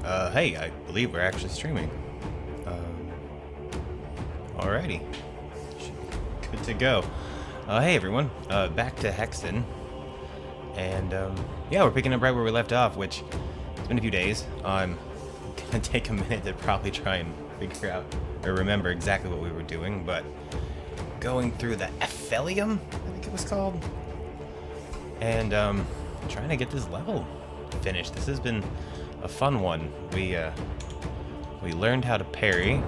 Hey, I believe we're actually streaming. Alrighty. Good to go. Hey everyone, back to Hexen. And, yeah, we're picking up right where we left off, which, it's been a few days. I'm gonna take a minute to probably try and figure out, or remember exactly what we were doing, but going through the Ephelium, I think it was called, and, trying to get this level finished. This has been a fun one. We learned how to parry.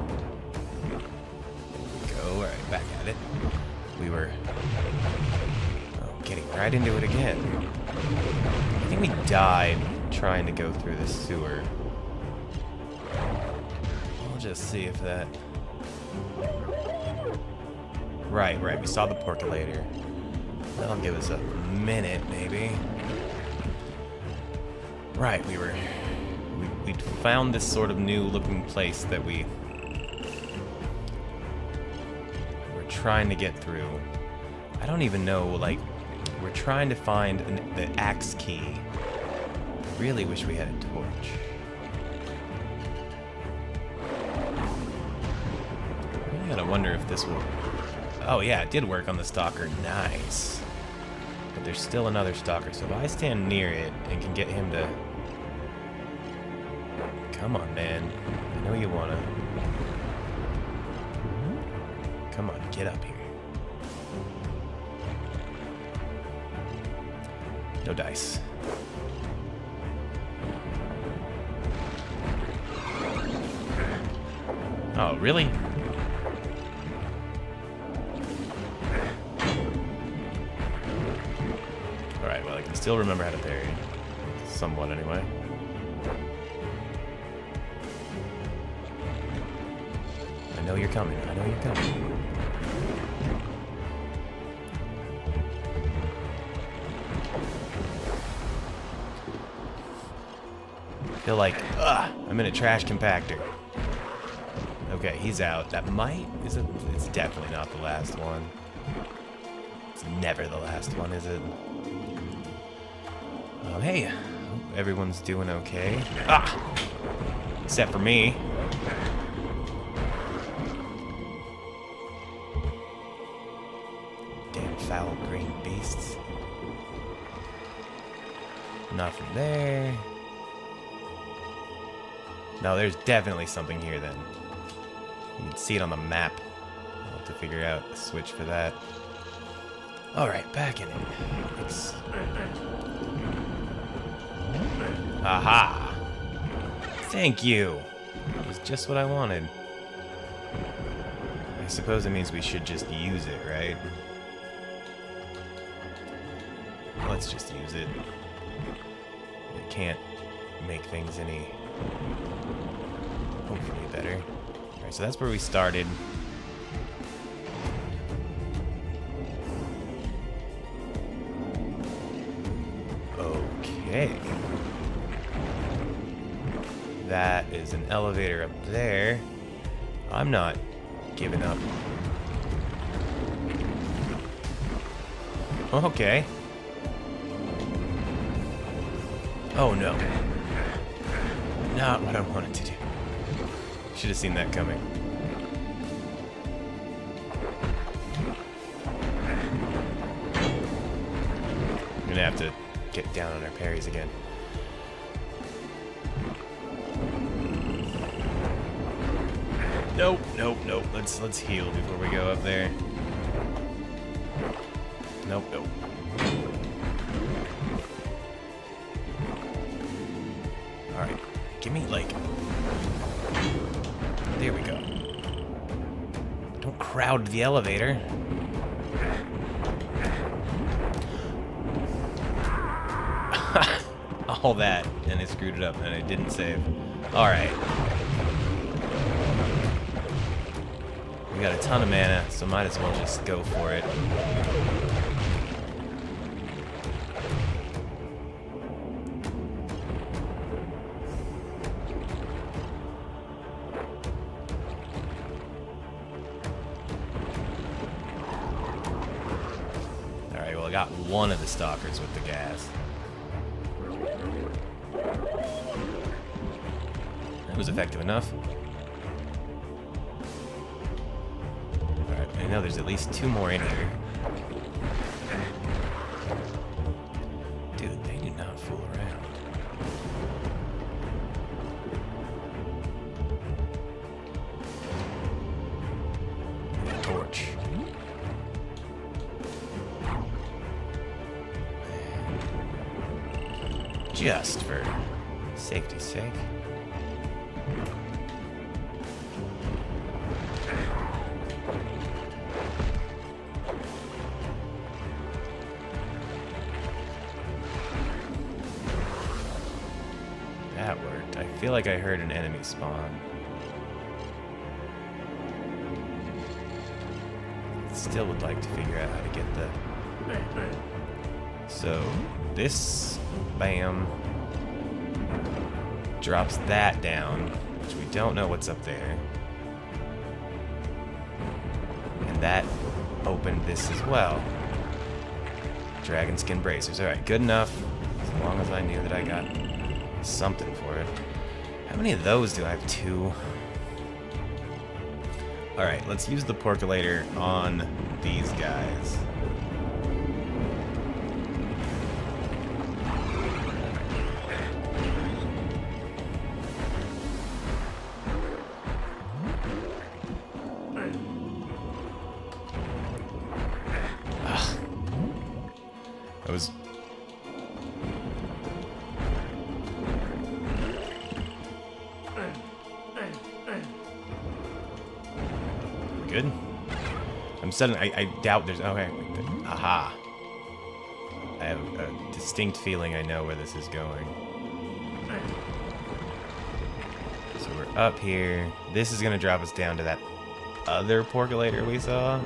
Go right back at it. We were getting right into it again. I think we died trying to go through the sewer. We'll just see if that... Right, we saw the percolator. That'll give us a minute, maybe. Right, we'd found this sort of new looking place that we're trying to get through. I don't even know, like, we're trying to find the axe key. I really wish we had a torch. I gotta wonder if this will... Oh yeah, it did work on the stalker. Nice. But there's still another stalker, so if I stand near it and can get him to... Come on, man. I know you wanna... Come on, get up here. No dice. Oh, really? Alright, well, I can still remember how to parry. Somewhat, anyway. I know you're coming. I know you're coming. I feel like, I'm in a trash compactor. Okay, he's out. That might... It's definitely not the last one. It's never the last one, is it? Hey. Hope everyone's doing okay. Except for me. Damn foul green beasts. Nothing there. No, there's definitely something here then. You can see it on the map. I'll have to figure out a switch for that. Alright, back in it. Aha! Thank you! It was just what I wanted. I suppose it means we should just use it, right? Let's just use it. It can't make things any... hopefully better. Alright, so that's where we started. Okay. That is an elevator up there. I'm not giving up. Okay. Oh no. Not what I wanted to do. Should have seen that coming. I'm gonna have to get down on our parries again. Nope. Let's heal before we go up there. Nope. Alright. Give me, like... There we go. Don't crowd the elevator. All that, and it screwed it up, and it didn't save. Alright. We got a ton of mana, so might as well just go for it. Alright, well I got one of the stalkers with the gas. was effective enough. Alright, I know there's at least 2 more in here. Dude, they do not fool around. A torch. Just for safety's sake. That worked. I feel like I heard an enemy spawn. Still would like to figure out how to get the... So, this, bam, drops that down, which we don't know what's up there. And that opened this as well. Dragon skin bracers. Alright, good enough. As long as I knew that I got something for it. How many of those do I have? 2. Alright, let's use the percolator on these guys. That was... Good. I'm suddenly... I doubt there's... Okay. Aha. I have a distinct feeling I know where this is going. So we're up here. This is going to drop us down to that other percolator we saw.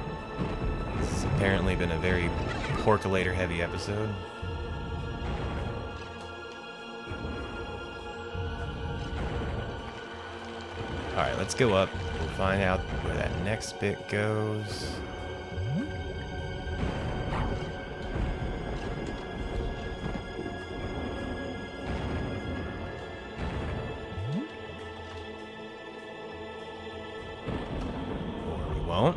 This has apparently been a very percolator heavy episode. Alright, let's go up. We'll find out where that next bit goes. Or we won't.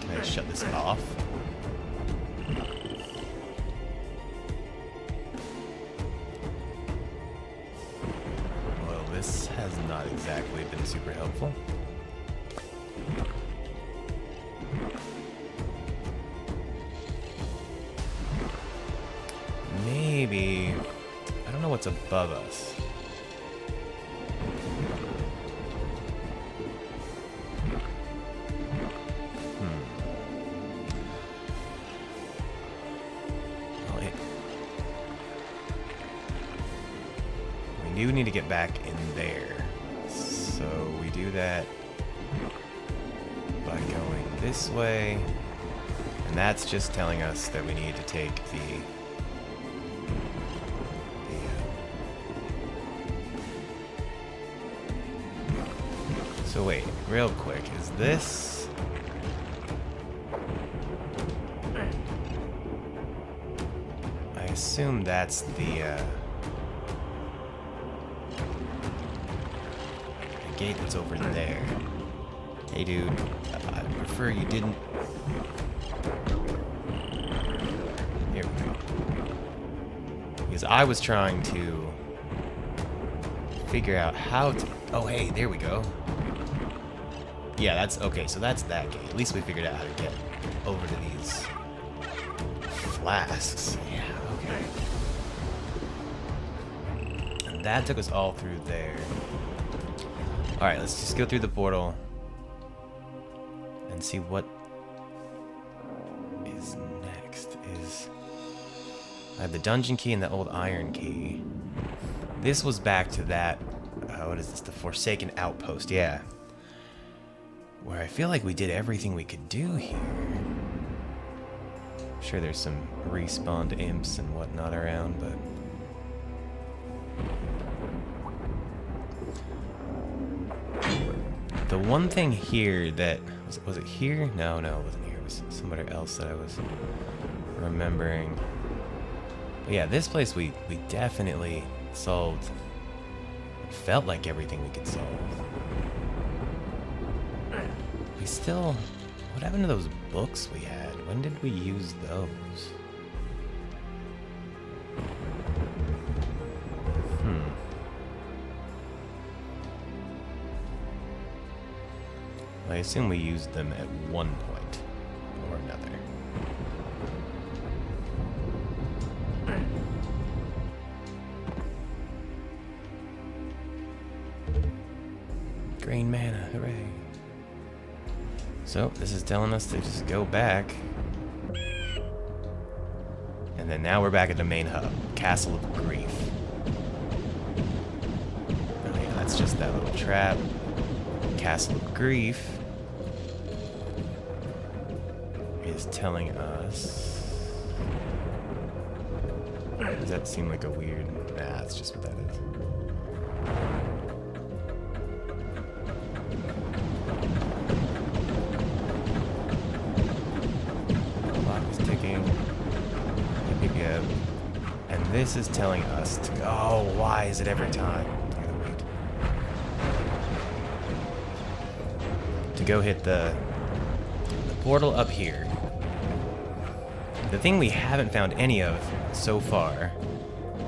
Can I shut this off? Well, this has not exactly been super helpful. Maybe... I don't know what's above us. We do need to get back in there. So we do that by going this way. And that's just telling us that we need to take So wait, real quick, is this... I assume that's the gate that's over there. Hey dude, I prefer you didn't... Here we go. Because I was trying to figure out how to... Oh hey, there we go. Yeah, that's... Okay, so that's that gate. At least we figured out how to get over to these flasks. Yeah, okay. And that took us all through there. Alright, let's just go through the portal and see what is next. I have the dungeon key and the old iron key. This was back to that, what is this, the Forsaken Outpost, yeah. Where I feel like we did everything we could do here. I'm sure there's some respawned imps and whatnot around, but... The one thing here that... Was it here? No, it wasn't here. It was somewhere else that I was remembering. But yeah, this place we definitely solved. It felt like everything we could solve. We still... What happened to those books we had? When did we use those? I assume we used them at one point or another. Green mana, hooray. So, this is telling us to just go back. And then now we're back at the main hub, Castle of Grief. Oh yeah, that's just that little trap. Castle of Grief is telling us... Does that seem like a weird... Nah, that's just what that is. Clock is ticking. Yep, yep. And this is telling us to go... Oh, why is it every time? I gotta wait. To go hit the portal up here. The thing we haven't found any of so far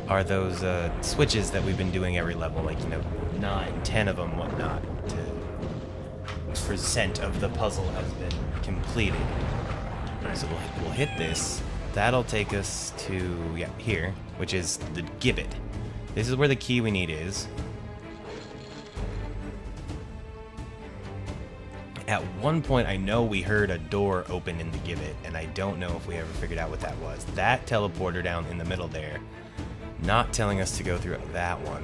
are those switches that we've been doing every level, like, you know, 9, 10 of them, whatnot, to percent of the puzzle has been completed. So we'll hit this. That'll take us to, yeah, here, which is the gibbet. This is where the key we need is. At one point, I know we heard a door open in the gibbet, and I don't know if we ever figured out what that was. That teleporter down in the middle there, not telling us to go through that one.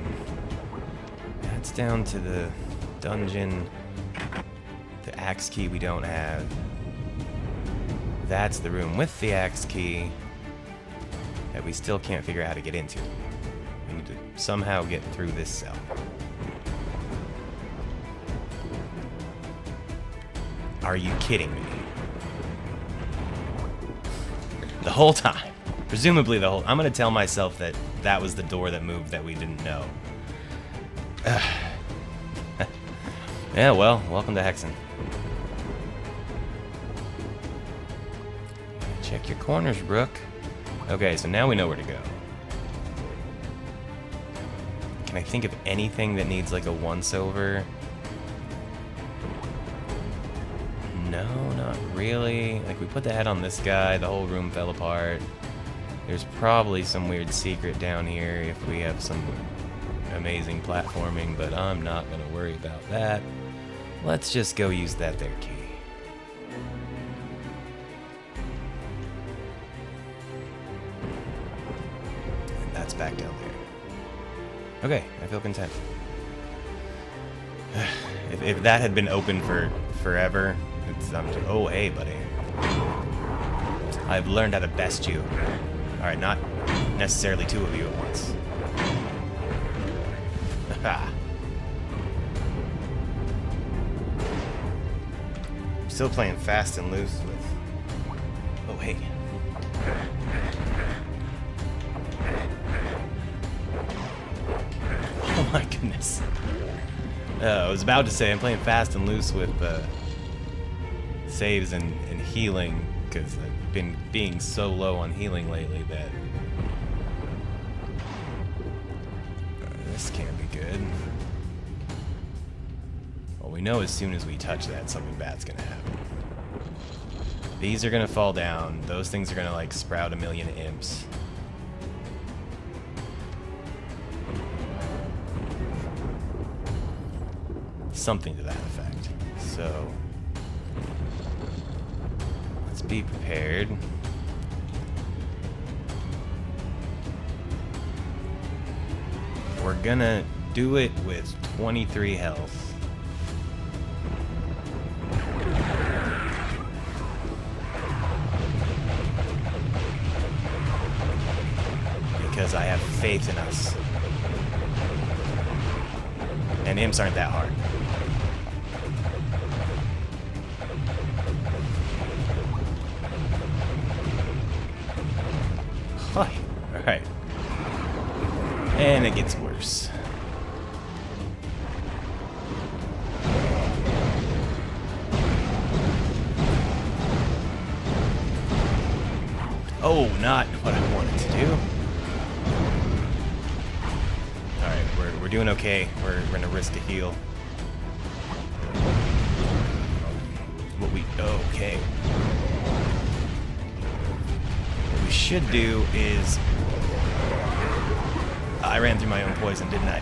That's down to the dungeon. The axe key we don't have. That's the room with the axe key that we still can't figure out how to get into. We need to somehow get through this cell. Are you kidding me? The whole time. Presumably the whole... I'm gonna tell myself that that was the door that moved that we didn't know. Yeah, well, welcome to Hexen. Check your corners, Rook. Okay, so now we know where to go. Can I think of anything that needs like a once-over? No, not really. Like, we put the head on this guy, the whole room fell apart. There's probably some weird secret down here if we have some amazing platforming, but I'm not gonna worry about that. Let's just go use that there key. And that's back down there. Okay, I feel content. If that had been open for forever, it's oh hey buddy. I've learned how to best you. Alright, not necessarily two of you at once. Still playing fast and loose with... Oh hey. Oh my goodness. I was about to say I'm playing fast and loose with saves and healing, because I've been being so low on healing lately that this can't be good. Well, we know as soon as we touch that, something bad's gonna happen. These are gonna fall down. Those things are gonna like sprout a million imps. Something to that effect. So let's be prepared. We're gonna do it with 23 health. Because I have faith in us. And imps aren't that hard. Alright. And then it gets worse. Oh, not what I wanted to do. Alright, we're doing okay. We're gonna risk a heal. Okay. What we should do is... I ran through my own poison, didn't I?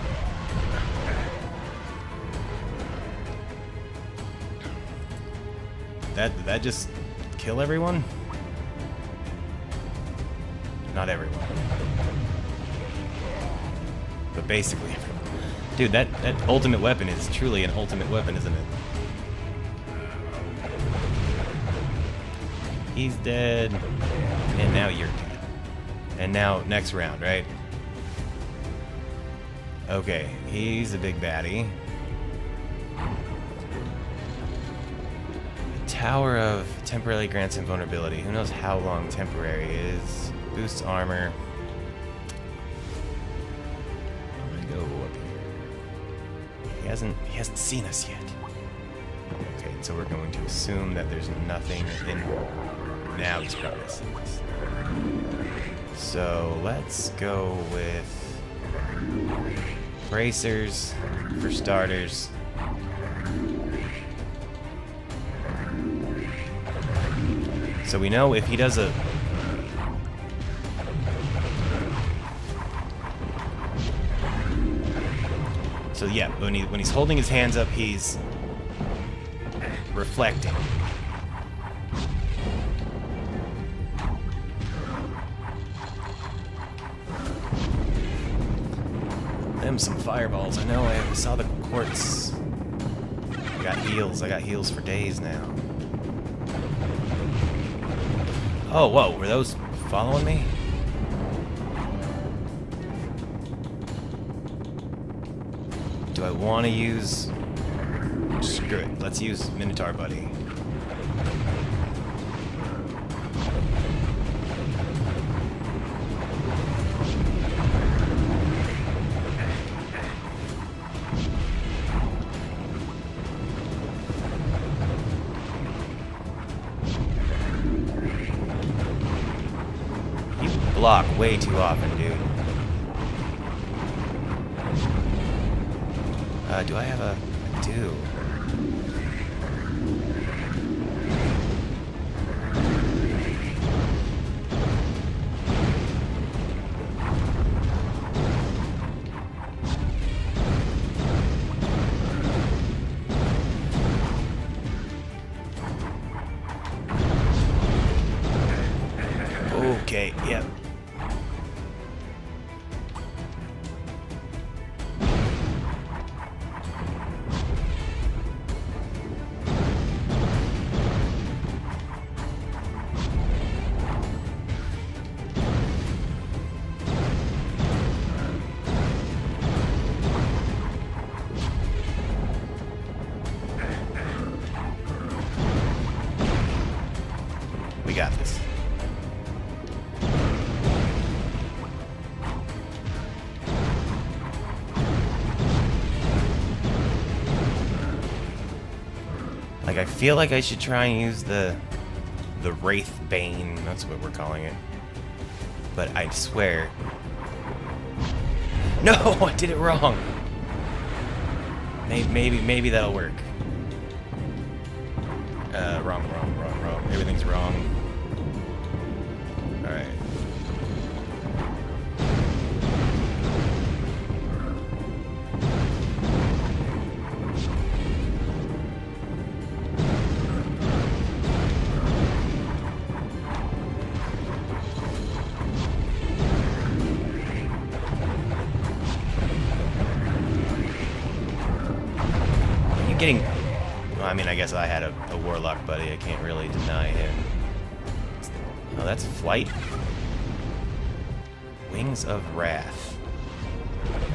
Did that just kill everyone? Not everyone. But basically everyone. Dude, that ultimate weapon is truly an ultimate weapon, isn't it? He's dead. And now you're dead. And now, next round, right? Okay, he's a big baddie. The Tower of temporarily grants invulnerability. Who knows how long temporary is? Boosts armor. I'm gonna go up here. He hasn't seen us yet. Okay, so we're going to assume that there's nothing in. Now he's probably seen us. So let's go with bracers for starters. So we know if he does a... So yeah, when he's holding his hands up, he's reflecting. Them some fireballs. I know, I saw the quartz. I got heals for days now. Oh, whoa, were those following me? Do I want to use... Screw it, let's use Minotaur Buddy. You block way too often, dude. Do I have a... I do. Okay, yep. We got this. Like, I feel like I should try and use the Wraith Bane. That's what we're calling it. But I swear... No! I did it wrong! Maybe that'll work. Wrong. Everything's wrong. Alright. Getting... Well, I mean, I guess I had a warlock buddy. I can't really deny him. Oh, that's flight. Wings of Wrath.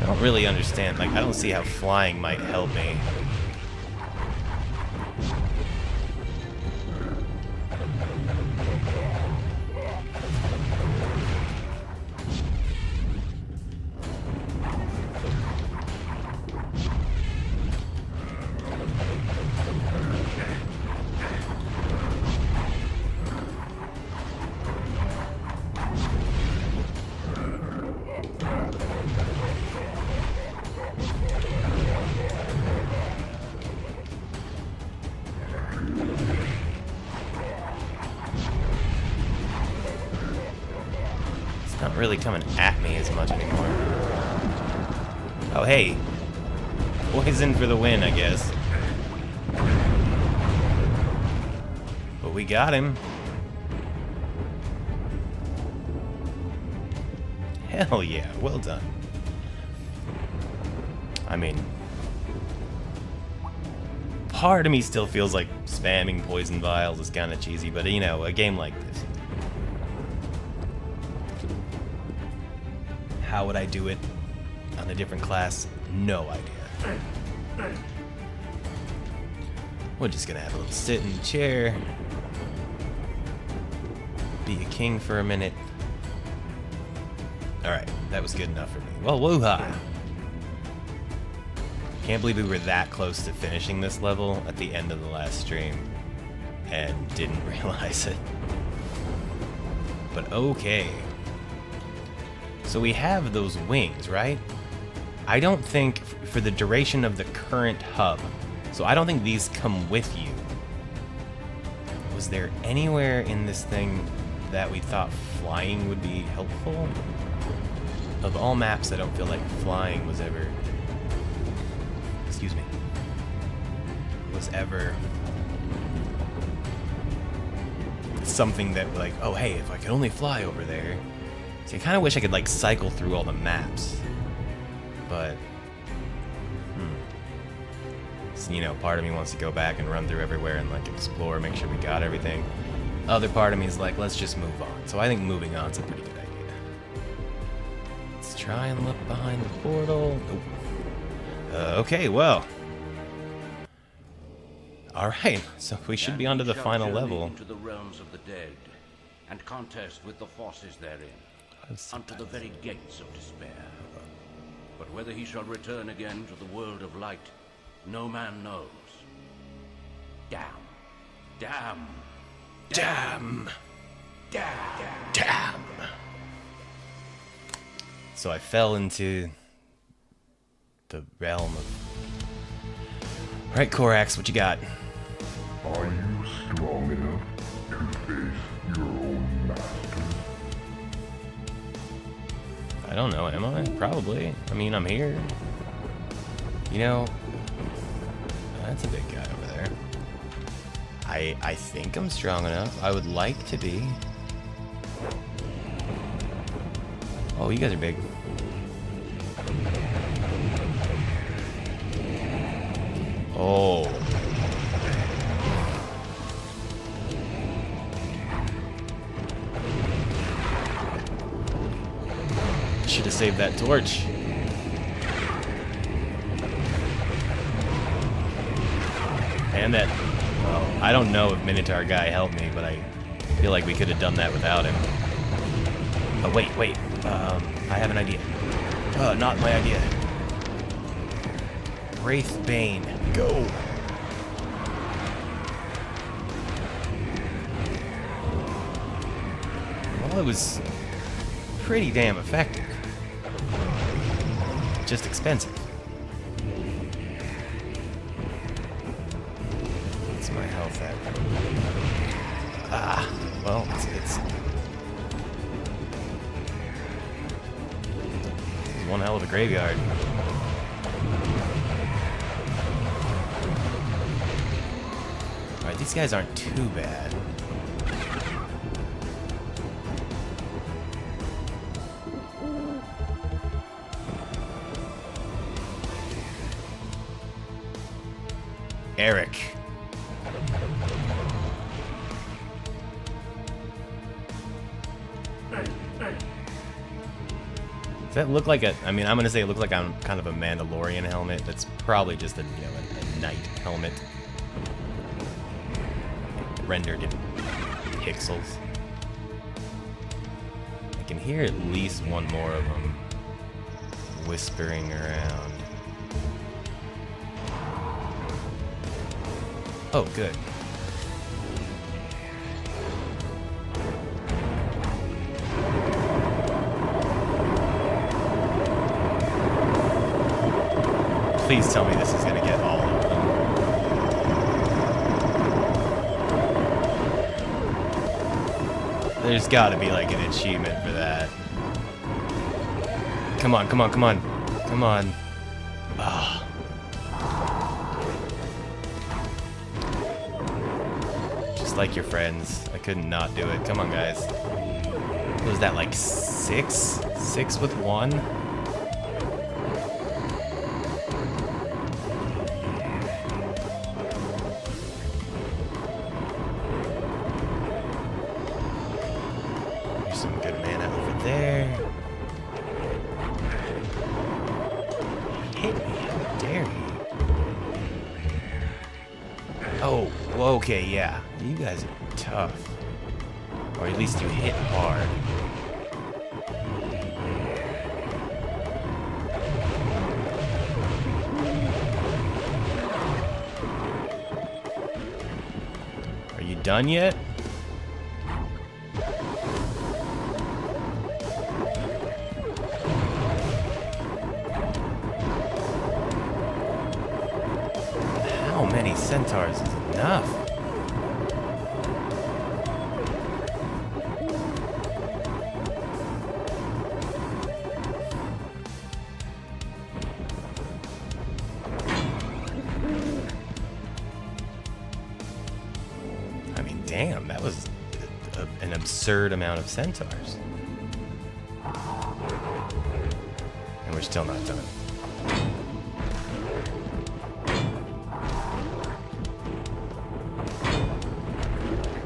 I don't really understand. Like, I don't see how flying might help me. really coming at me as much anymore. Oh, hey. Poison for the win, I guess. But we got him. Hell yeah, well done. I mean, part of me still feels like spamming poison vials is kind of cheesy, but you know, a game like this. How would I do it on a different class? No idea. We're just gonna have a little sit in the chair, be a king for a minute. Alright, that was good enough for me. Well, woo-ha! Can't believe we were that close to finishing this level at the end of the last stream and didn't realize it. But okay. So we have those wings, right? I don't think, for the duration of the current hub, so I don't think these come with you. Was there anywhere in this thing that we thought flying would be helpful? Of all maps, I don't feel like flying was ever... Excuse me. Was ever... something that, like, oh hey, if I could only fly over there. See, I kind of wish I could, like, cycle through all the maps. But... So, you know, part of me wants to go back and run through everywhere and, like, explore, make sure we got everything. Other part of me is like, let's just move on. So I think moving on's a pretty good idea. Let's try and look behind the portal. Nope. Okay, well. Alright, so we should be onto the final level. Into the realms of the dead, and contest with the forces therein, unto the very gates of despair. But whether he shall return again to the world of light, no man knows. Damn. Damn. Damn. Damn. Damn. So I fell into the realm of... Alright, Korax, what you got? Are you strong enough to face your own master? I don't know, am I? Probably. I mean, I'm here. You know, that's a big guy over there. I think I'm strong enough. I would like to be. Oh, you guys are big. Oh. Should have saved that torch. And that... Well, I don't know if Minotaur guy helped me, but I feel like we could have done that without him. Oh, wait. I have an idea. Not my idea. Wraithbane, go! Well, it was pretty damn effective. Just expensive. What's my health at? Well, it's one hell of a graveyard. Alright, these guys aren't too bad. Eric. Does that look like a... I mean, I'm going to say it looks like I'm kind of a Mandalorian helmet. That's probably just a, you know, a knight helmet. Rendered in pixels. I can hear at least one more of them whispering around. Oh, good. Please tell me this is going to get all of them. There's got to be like an achievement for that. Come on, come on, come on. Come on. Ah. Just like your friends. I couldn't not do it. Come on, guys. What was that, like 6? 6 with 1? There's some good mana over there. Hit me, how dare you? Oh, okay, yeah. You guys are tough. Or at least you hit hard. Are you done yet? How many centaurs is enough? I mean, damn, that was an absurd amount of centaurs. And we're still not done.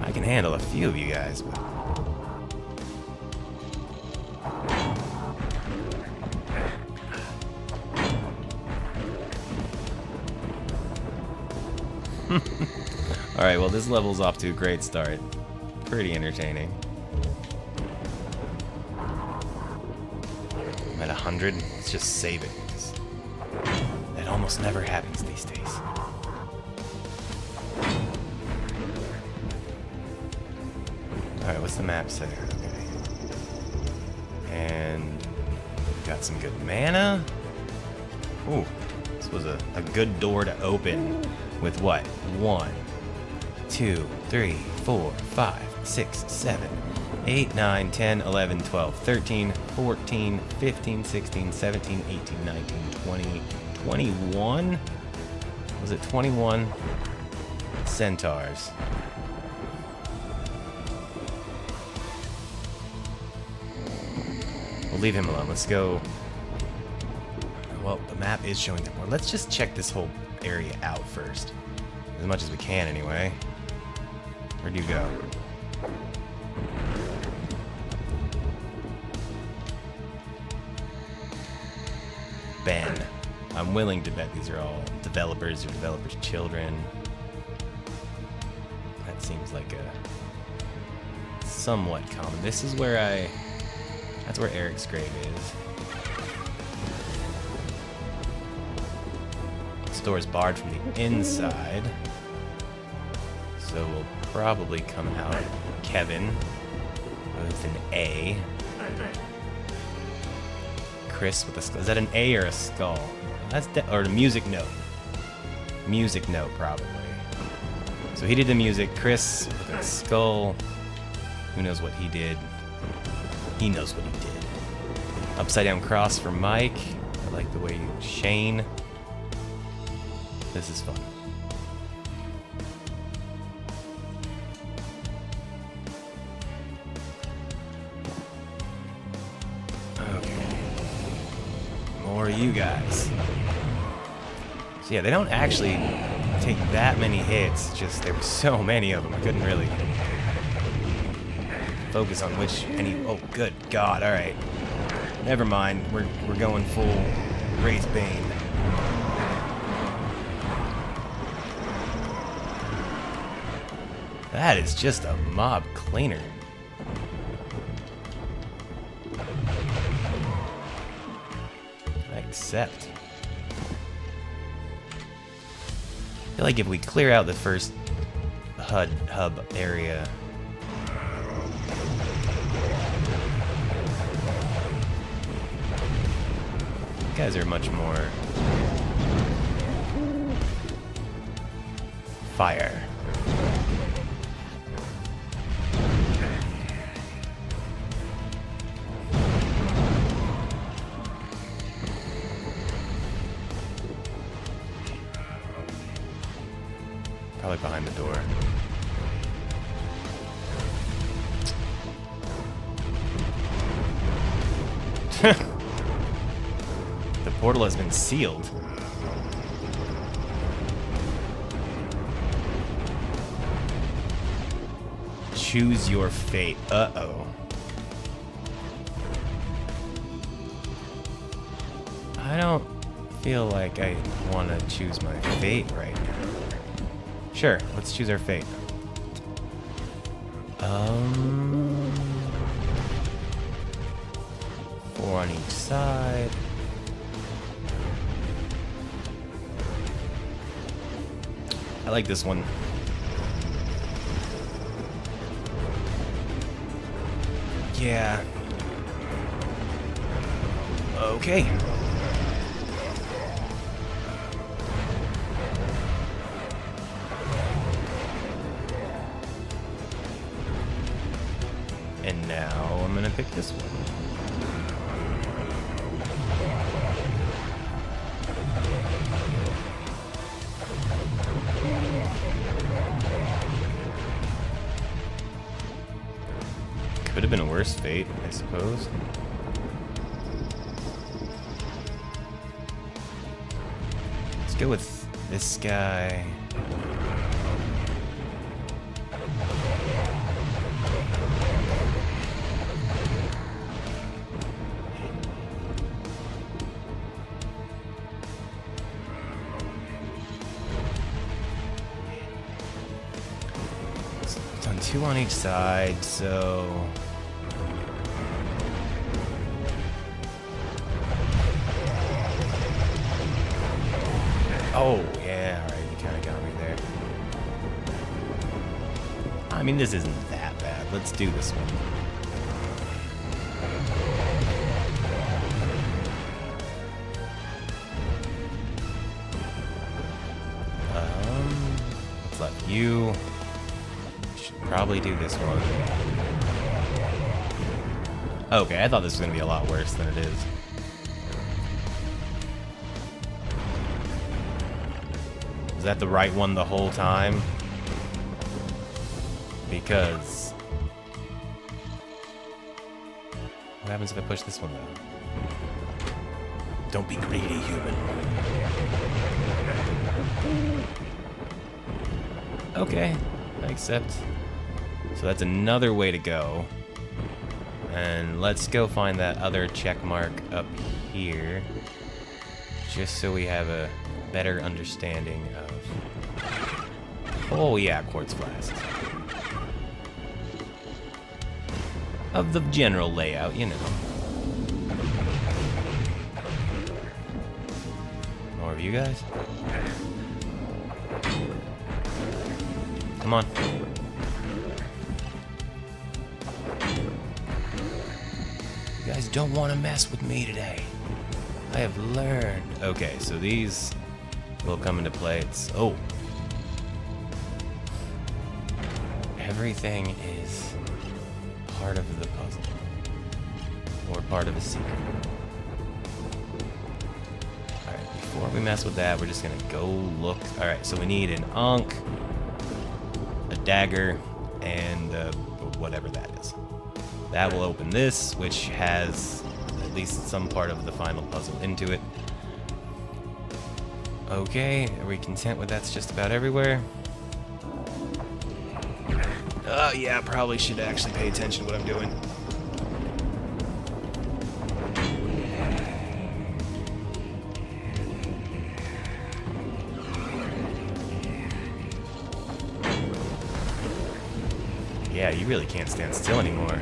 I can handle a few of you guys, but... Alright, well this level's off to a great start. Pretty entertaining. I'm at 100. Let's just save it, because that almost never happens these days. Alright, what's the map say? Okay. And we've got some good mana. Ooh, this was a good door to open with what? 1, 2, 3, 4, 5, 6, 7, 8, 9, 10, 11, 12, 13, 14, 15, 16, 17, 18, 19, 20, 21? Was it 21? Centaurs. We'll leave him alone. Let's go. Well, the map is showing that more. Let's just check this whole area out first. As much as we can, anyway. Where'd you go? Ben. I'm willing to bet these are all developers or developers' children. That seems like a somewhat common. This is where that's where Eric's grave is. This door is barred from the inside. So we'll probably come out Kevin with an A. Chris with a skull. Is that an A or a skull? That's or a music note. Music note, probably. So he did the music. Chris with a skull. Who knows what he did? He knows what he did. Upside down cross for Mike. I like the way you... Shane. This is fun. More you guys. So yeah, they don't actually take that many hits, just there were so many of them, I couldn't really focus on which any... Oh, good God, alright. Never mind, we're going full Wraithbane. That is just a mob cleaner. Accept. I feel like if we clear out the first hub area, you guys are much more fire. Probably behind the door. The portal has been sealed. Choose your fate. Uh-oh. I don't feel like I want to choose my fate right now. Sure, let's choose our fate. 4 on each side. I like this one. Yeah. Okay. And now I'm gonna pick this one. Could have been a worse fate, I suppose. Let's go with this guy. It's done 2 on each side, so... Oh, yeah, alright, you kind of got me there. I mean, this isn't that bad. Let's do this one. What's left? You should probably do this one. Okay, I thought this was going to be a lot worse than it is. Is that the right one the whole time? Because... what happens if I push this one down? Don't be greedy, human. Okay, I accept. So that's another way to go. And let's go find that other check mark up here. Just so we have a better understanding of... oh yeah, quartz flask. Of the general layout, you know. More of you guys? Come on. You guys don't want to mess with me today. I have learned. Okay, so these will come into play. It's... oh. Everything is part of the puzzle. Or part of a secret. Alright, before we mess with that, we're just gonna go look. Alright, so we need an Ankh, a dagger, and whatever that is. That will open this, which has at least some part of the final puzzle into it. Okay, are we content with that's just about everywhere? Oh yeah, probably should actually pay attention to what I'm doing. Yeah, you really can't stand still anymore.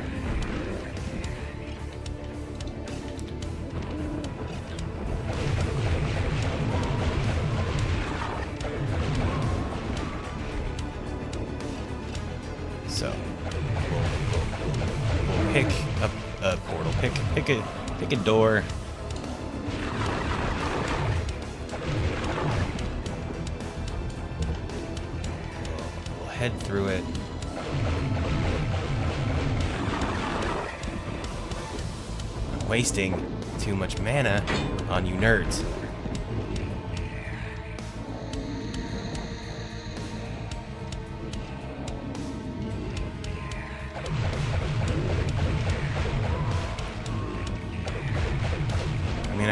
So we'll pick up a portal. Pick a door. We'll head through it. I'm wasting too much mana on you nerds.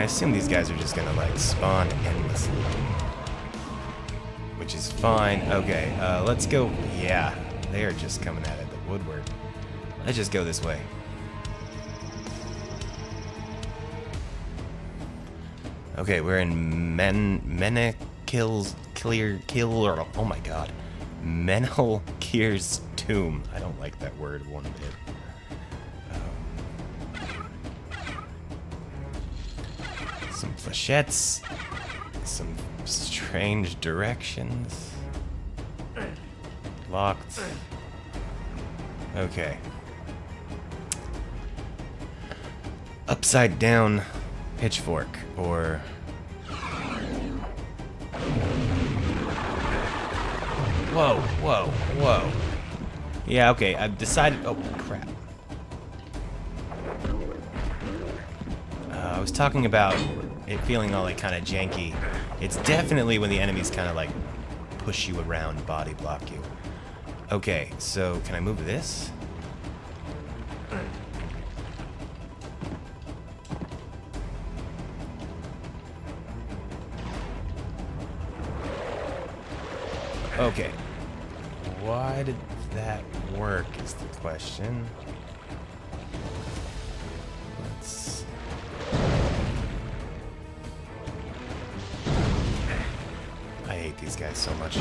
assume these guys are just gonna, like, spawn endlessly. Which is fine. Okay, let's go. Yeah, they are just coming at it, the woodwork. Let's just go this way. Okay, we're in oh my god. Menelkir's tomb. I don't like that word one bit. Some flechettes. Some strange directions. Locked. Okay. Upside down pitchfork, or... Whoa, whoa, whoa. Yeah, okay, I've decided... Oh, crap. I was talking about it feeling all, like, kind of janky. It's definitely when the enemies kind of, like, push you around, body block you. Okay, so can I move this? Okay. Why did that work is the question. Let's... I hate these guys so much.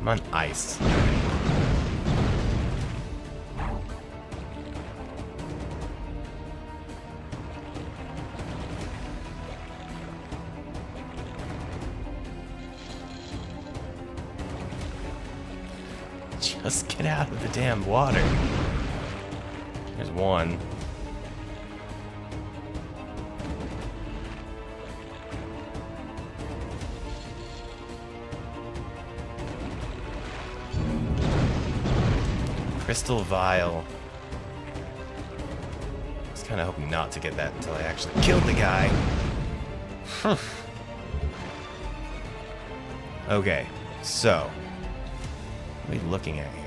I'm on ice. Just get out of the damn water. There's one. Crystal vial. I was kind of hoping not to get that until I actually killed the guy. Okay, so what are we looking at here?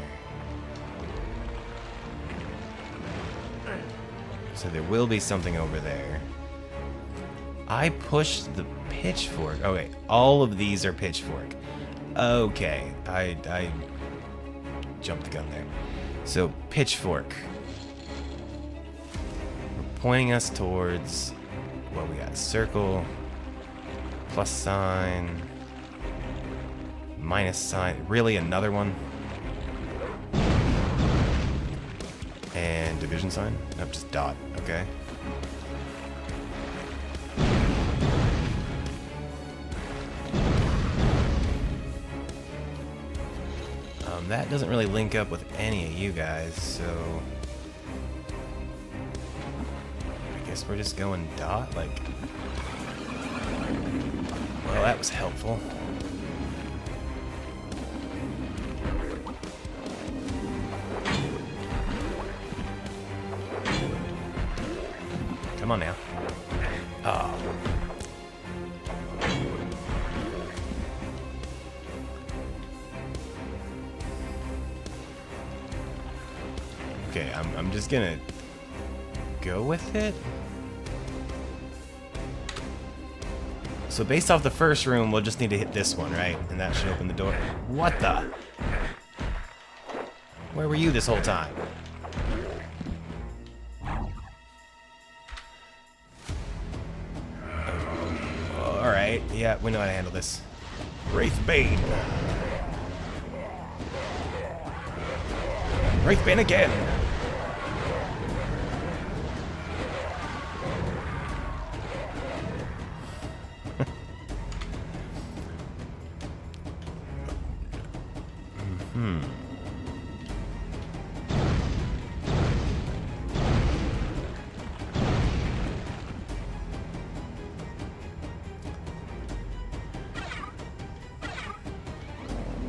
So there will be something over there. I pushed the pitchfork. Oh wait, all of these are pitchfork. Okay, I jumped the gun there. So, pitchfork. We're pointing us towards what we got. Circle, plus sign, minus sign. Really, another one? And division sign? Nope, just dot. Okay. That doesn't really link up with any of you guys, so I guess we're just going dot, like... Well, that was helpful. Come on now. Oh. Okay, I'm just gonna go with it. So based off the first room, we'll just need to hit this one, right? And that should open the door. What the? Where were you this whole time? Alright, yeah, we know how to handle this. Wraithbane! Wraithbane again!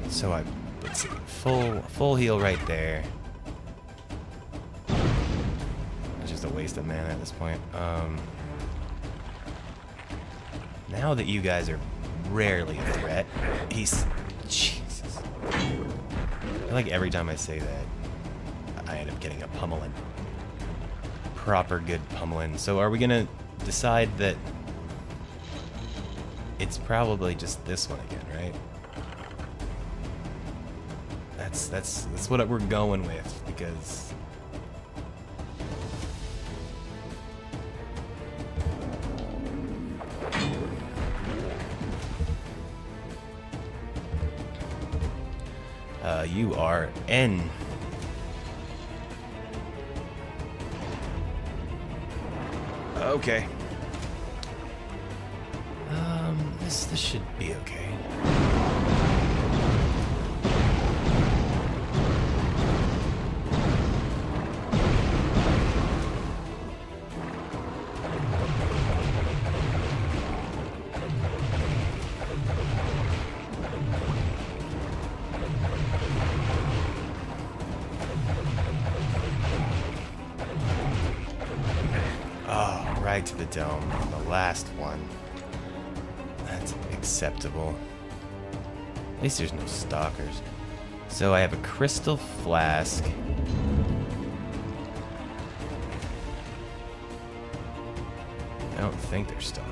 So I It's full heal right there. It's just a waste of mana at this point. Now that you guys are rarely a threat, Jesus. I feel like every time I say that, I end up getting a pummeling. Proper good pummeling. So are we gonna decide that it's probably just this one again, right? That's what we're going with, because you are N. Okay. This should be okay. Oh, right to the dome. The last one. That's acceptable. At least there's no stalkers. So I have a crystal flask. I don't think they're stalkers.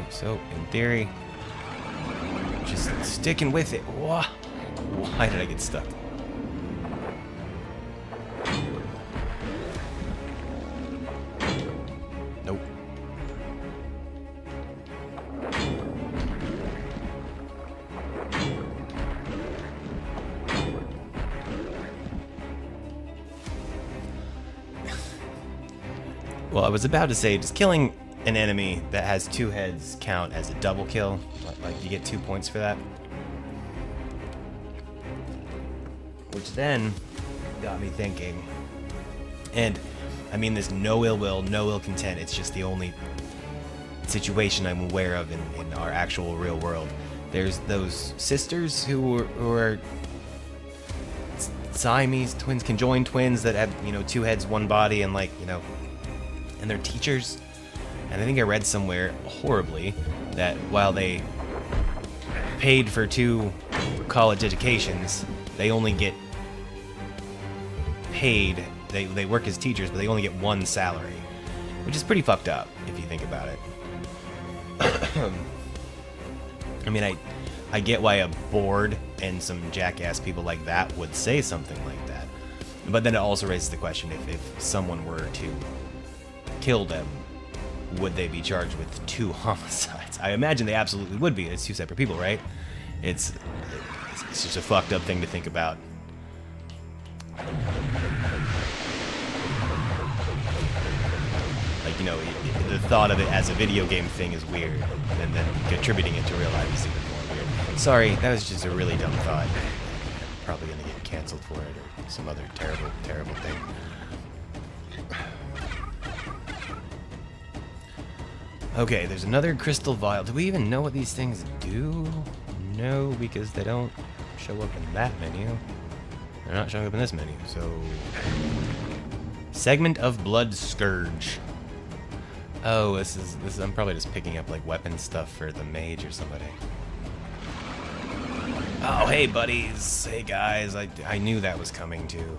So, in theory, just sticking with it. Why did I get stuck? Nope. Well, I was about to say, just killing an enemy that has 2 heads count as a double kill. Like, you get 2 points for that. Which then got me thinking. And, I mean, there's no ill will, no ill content. It's just the only situation I'm aware of in our actual real world. There's those sisters who are Siamese twins, conjoined twins that have, 2 heads, 1 body, and and they're teachers. And I think I read somewhere, horribly, that while they paid for 2 college educations, they only get paid, they work as teachers, but they only get 1 salary. Which is pretty fucked up, if you think about it. I mean, I get why a board and some jackass people like that would say something like that. But then it also raises the question, if someone were to kill them, would they be charged with 2 homicides? I imagine they absolutely would be. It's 2 separate people, right? It's just a fucked up thing to think about. Like, the thought of it as a video game thing is weird, and then contributing it to real life is even more weird. Sorry, that was just a really dumb thought. Probably gonna get canceled for it, or some other terrible, terrible thing. Okay, there's another crystal vial. Do we even know what these things do? No, because they don't show up in that menu. They're not showing up in this menu, so... Segment of Blood Scourge. Oh, this is I'm probably just picking up, weapon stuff for the mage or somebody. Oh, hey, buddies. Hey, guys. I knew that was coming, too.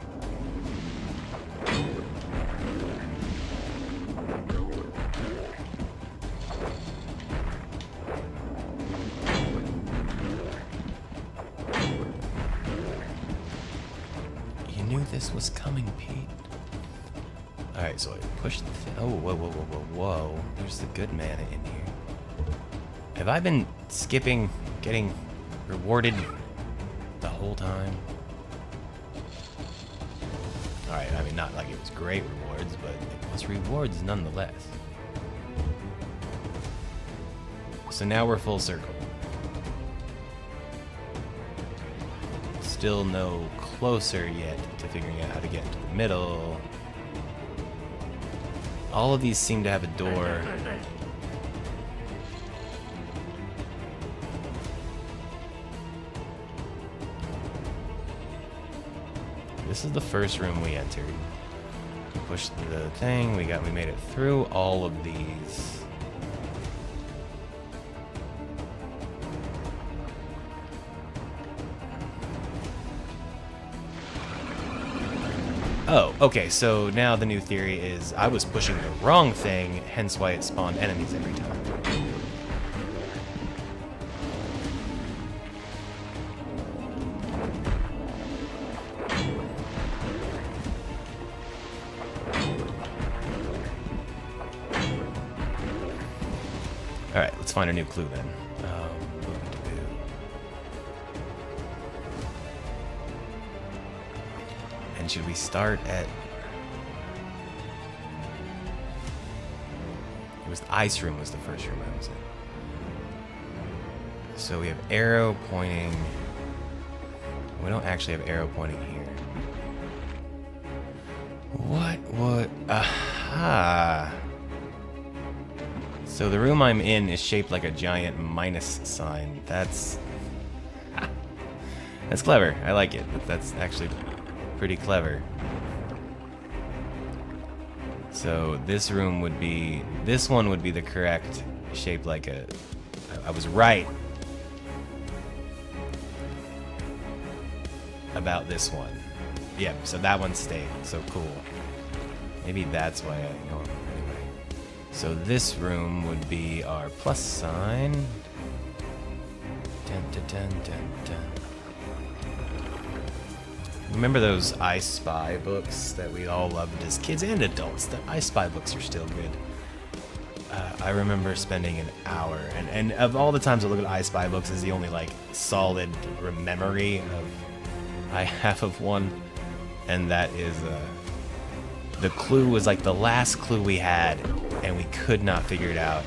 This was coming, Pete. Alright, so I pushed the thing. Oh, whoa. There's the good mana in here. Have I been skipping getting rewarded the whole time? Alright, I mean, not like it was great rewards, but it was rewards nonetheless. So now we're full circle. Still no closer yet to figuring out how to get into the middle. All of these seem to have a door. This is the first room we entered. We pushed the thing, we made it through all of these. Oh, okay, so now the new theory is I was pushing the wrong thing, hence why it spawned enemies every time. Alright, let's find a new clue then. And should we start at... It was the ice room was the first room I was in. So we have arrow pointing... We don't actually have arrow pointing here. What? Aha! So the room I'm in is shaped like a giant minus sign. That's clever. I like it. That's actually pretty clever. So this room would be... This one would be the correct shape like a... I was right about this one. Yeah, so that one stayed. So cool. Maybe that's why I... Oh, anyway. So this room would be our plus sign. Dun, dun, dun, dun, dun. Remember those I Spy books that we all loved as kids and adults? The I Spy books are still good. I remember spending an hour, and of all the times I look at I Spy books, is the only like solid memory of I have of one, and that is the clue was like the last clue we had, and we could not figure it out,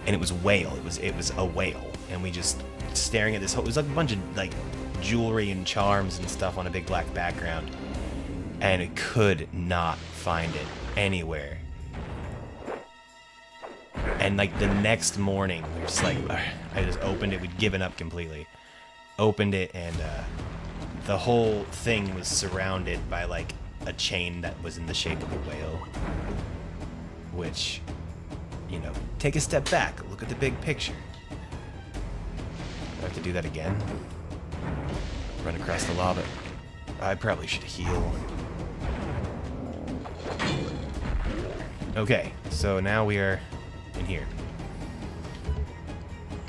and it was whale. It was a whale, and we just staring at this whole. It was like a bunch of like jewelry and charms and stuff on a big black background, and it could not find it anywhere. And like the next morning, we were just like, I just opened it. We'd given up completely. Opened it, and the whole thing was surrounded by like a chain that was in the shape of a whale. Which, you know, take a step back, look at the big picture. Do I have to do that again? Run across the lava. I probably should heal. Okay, so now we are in here.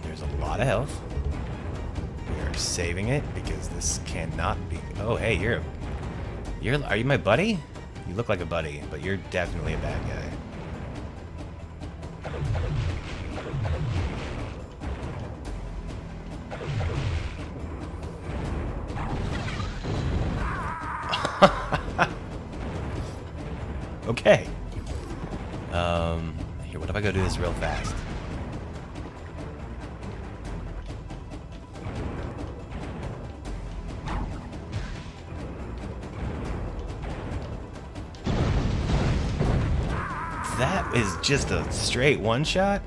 There's a lot of health. We are saving it because this cannot be. Oh, hey, are you my buddy? You look like a buddy, but you're definitely a bad guy. Okay. Here, what if I go do this real fast? That is just a straight one-shot?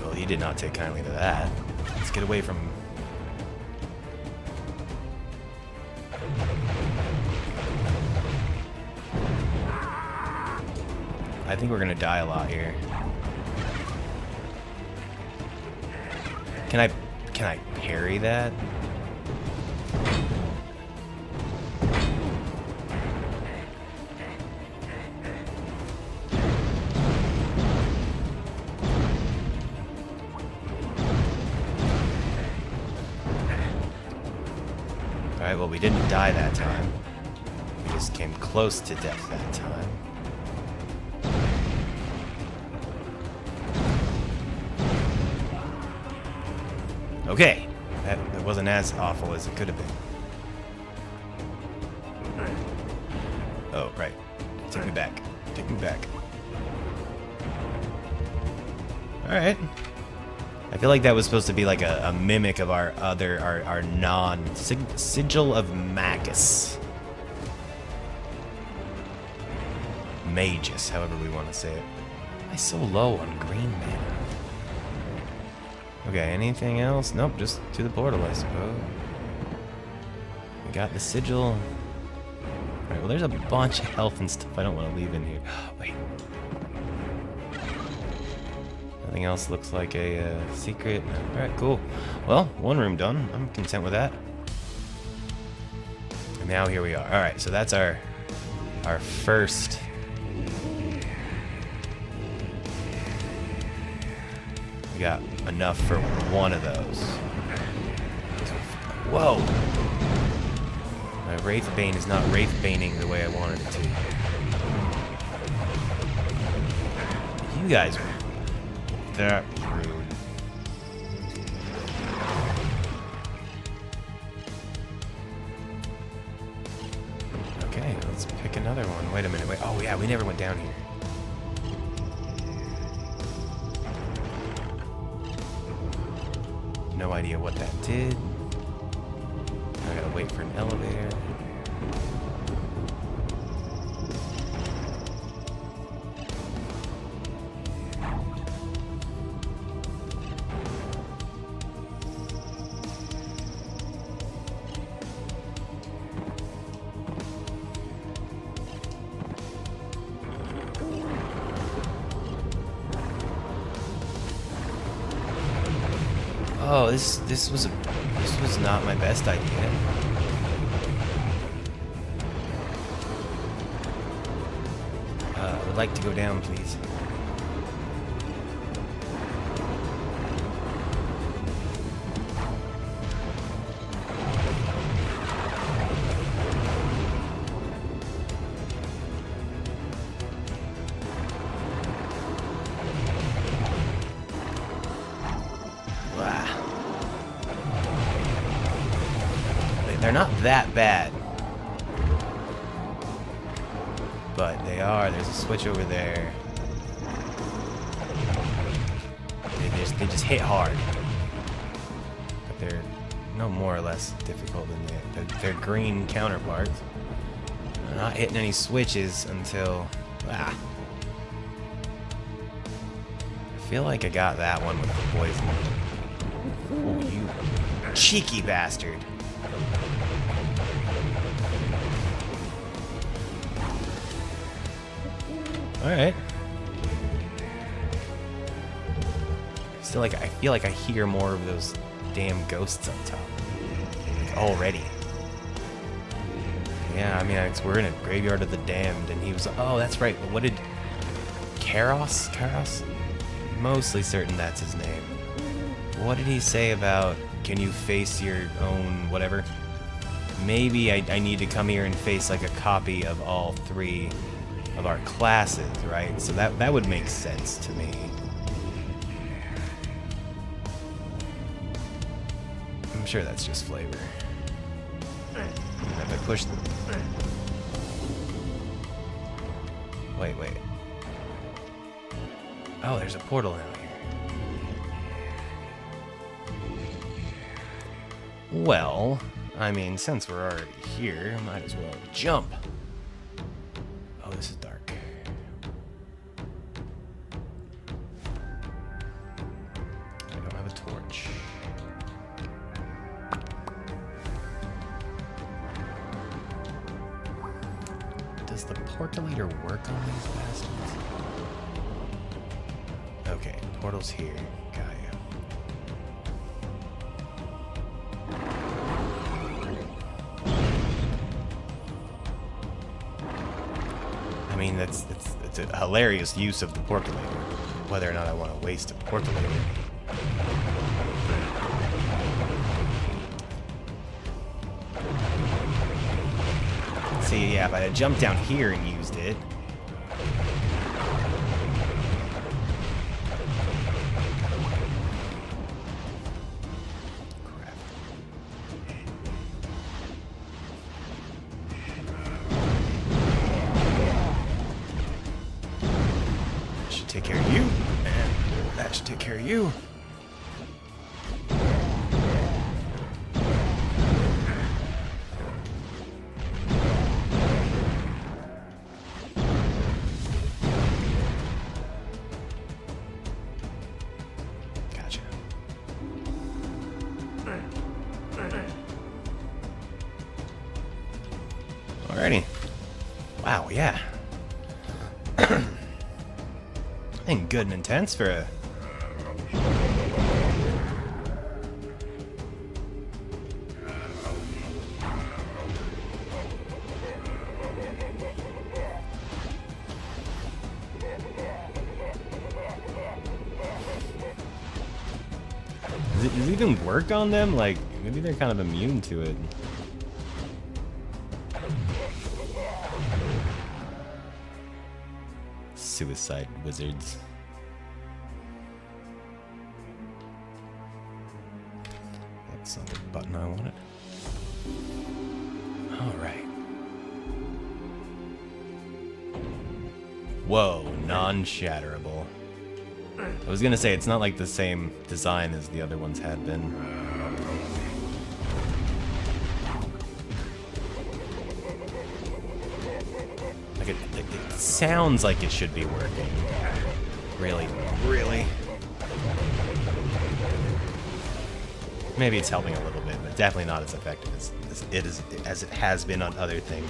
Well, he did not take kindly to that. Let's get away from... I think we're gonna die a lot here. Can I parry that? Alright, well, we didn't die that time. We just came close to death that time. Okay, that wasn't as awful as it could have been. Oh, right. Take me back. Take me back. Alright. I feel like that was supposed to be like a mimic of our Sigil of Magus. Magus, however we want to say it. Why am I so low on green mana? Okay, anything else? Nope, just to the portal, I suppose. We got the sigil. Alright, well, there's a bunch of health and stuff I don't want to leave in here. Wait. Nothing else looks like a secret. Alright, cool. Well, one room done. I'm content with that. And now here we are. Alright, so that's our first. We got enough for one of those. Whoa! My Wraithbane is not Wraithbaning the way I wanted it to. You guys are that rude. Okay, let's pick another one. Wait a minute. Wait. Oh yeah, we never went down here. No idea what that did. I gotta wait for an elevator. Oh, this was not my best idea. I would like to go down, please. They're not that bad. But they are. There's a switch over there. They just hit hard. But they're no more or less difficult than their green counterparts. They're not hitting any switches until... I feel like I got that one with the poison. Oh, you cheeky bastard. Alright. Still, I feel like I hear more of those damn ghosts up top. Like, already. Yeah, I mean, we're in a graveyard of the damned, and he was... Oh, that's right. What did... Karos? Karos? Mostly certain that's his name. What did he say about... Can you face your own whatever? Maybe I need to come here and face like a copy of all three of our classes, right? So that would make sense to me. I'm sure that's just flavor. If I push the... Wait. Oh, there's a portal out here. Well, I mean, since we're already here, might as well jump. Oh, this is dark. I don't have a torch. Does the portalator work on these bastards? Okay, portal's here. Got ya. I mean, it's a hilarious use of the portalator, whether or not I want to waste a portalator. See, yeah, if I had jumped down here and used it. Take care of you, and that should take care of you. Wow, yeah. And good and intense for a... Does it even work on them? Like, maybe they're kind of immune to it. Suicide wizards. That's not the button I wanted. Alright. Whoa, non-shatterable. I was gonna say, it's not like the same design as the other ones had been. Like it sounds like it should be working. Really? Really? Maybe it's helping a little bit, but definitely not as effective as it has been on other things.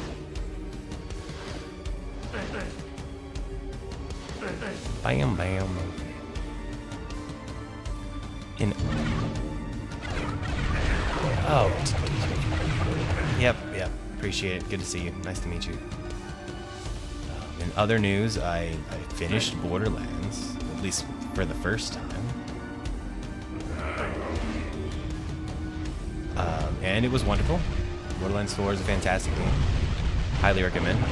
Bam, bam. Oh. Yep. Appreciate it. Good to see you. Nice to meet you. In other news, I finished Borderlands, at least for the first time. And it was wonderful. Borderlands 4 is a fantastic game. Highly recommend.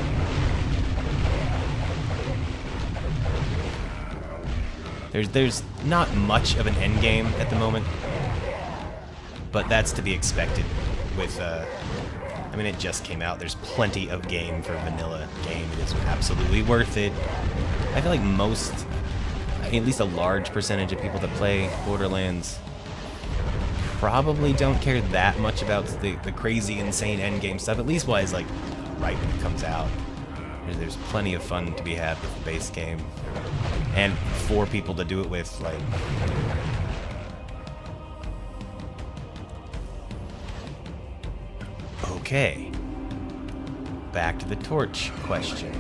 There's not much of an end game at the moment, but that's to be expected with, I mean, it just came out. There's plenty of game for a vanilla game. It is absolutely worth it. I feel like at least a large percentage of people that play Borderlands probably don't care that much about the crazy, insane end game stuff, at least while it's like right when it comes out. There's plenty of fun to be had with the base game. And 4 people to do it with, like... Okay. Back to the torch question.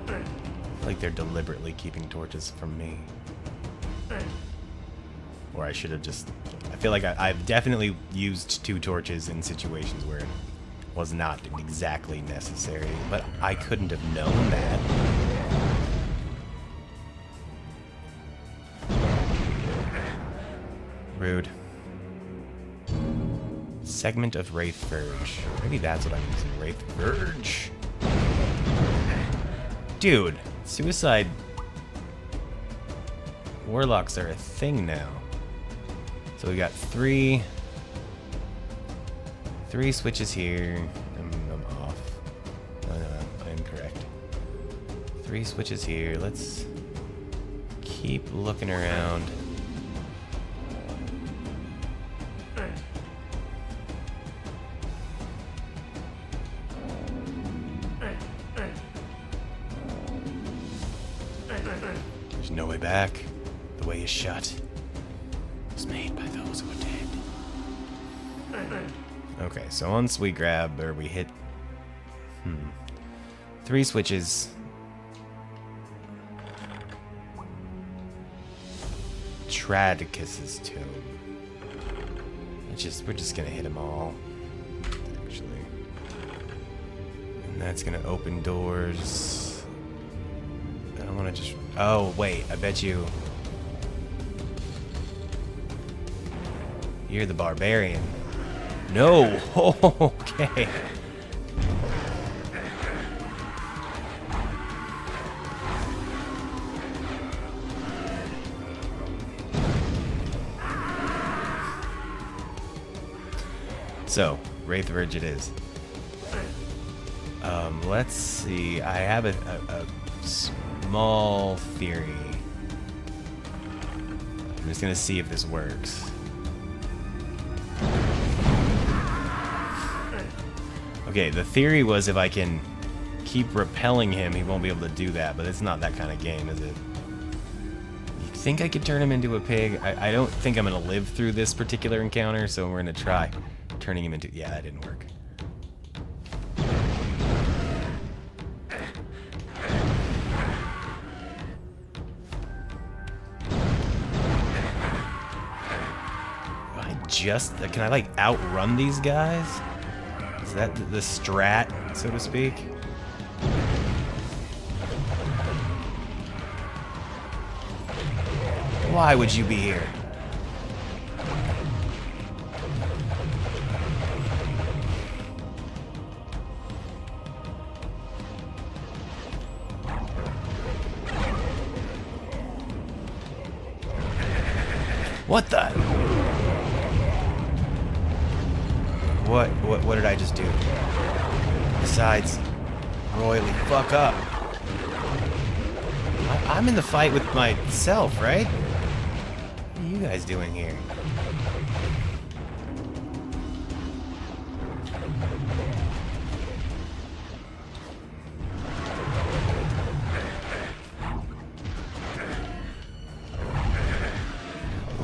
I feel like they're deliberately keeping torches from me. Or I should have just... I feel like I've definitely used 2 torches in situations where it was not exactly necessary, but I couldn't have known that. Rude. Segment of Wraith Verge. Maybe that's what I'm using. Wraith Verge. Dude, suicide warlocks are a thing now. So we got 3 switches here. I'm off. No, I am correct. 3 switches here. Let's keep looking around. There's no way back. The way is shut. Was made by those who are dead. Okay, so on Sweet Grab, or we hit 3 switches. Tradicus's tomb. We're just gonna hit them all. Actually. And that's gonna open doors. I don't wanna just... Oh, wait, I bet you... You're the barbarian. No! Okay. So, Wraith Verge it is. Let's see. I have a small theory. I'm just gonna see if this works. Okay, the theory was if I can keep repelling him, he won't be able to do that, but it's not that kind of game, is it? think I could turn him into a pig. I don't think I'm going to live through this particular encounter, so we're going to try turning him into... Yeah, that didn't work. Can I like outrun these guys? Is that the strat, so to speak? Why would you be here? What the? What did I just do? Besides, royally fuck up. I'm in the fight with myself, right? What are you guys doing here?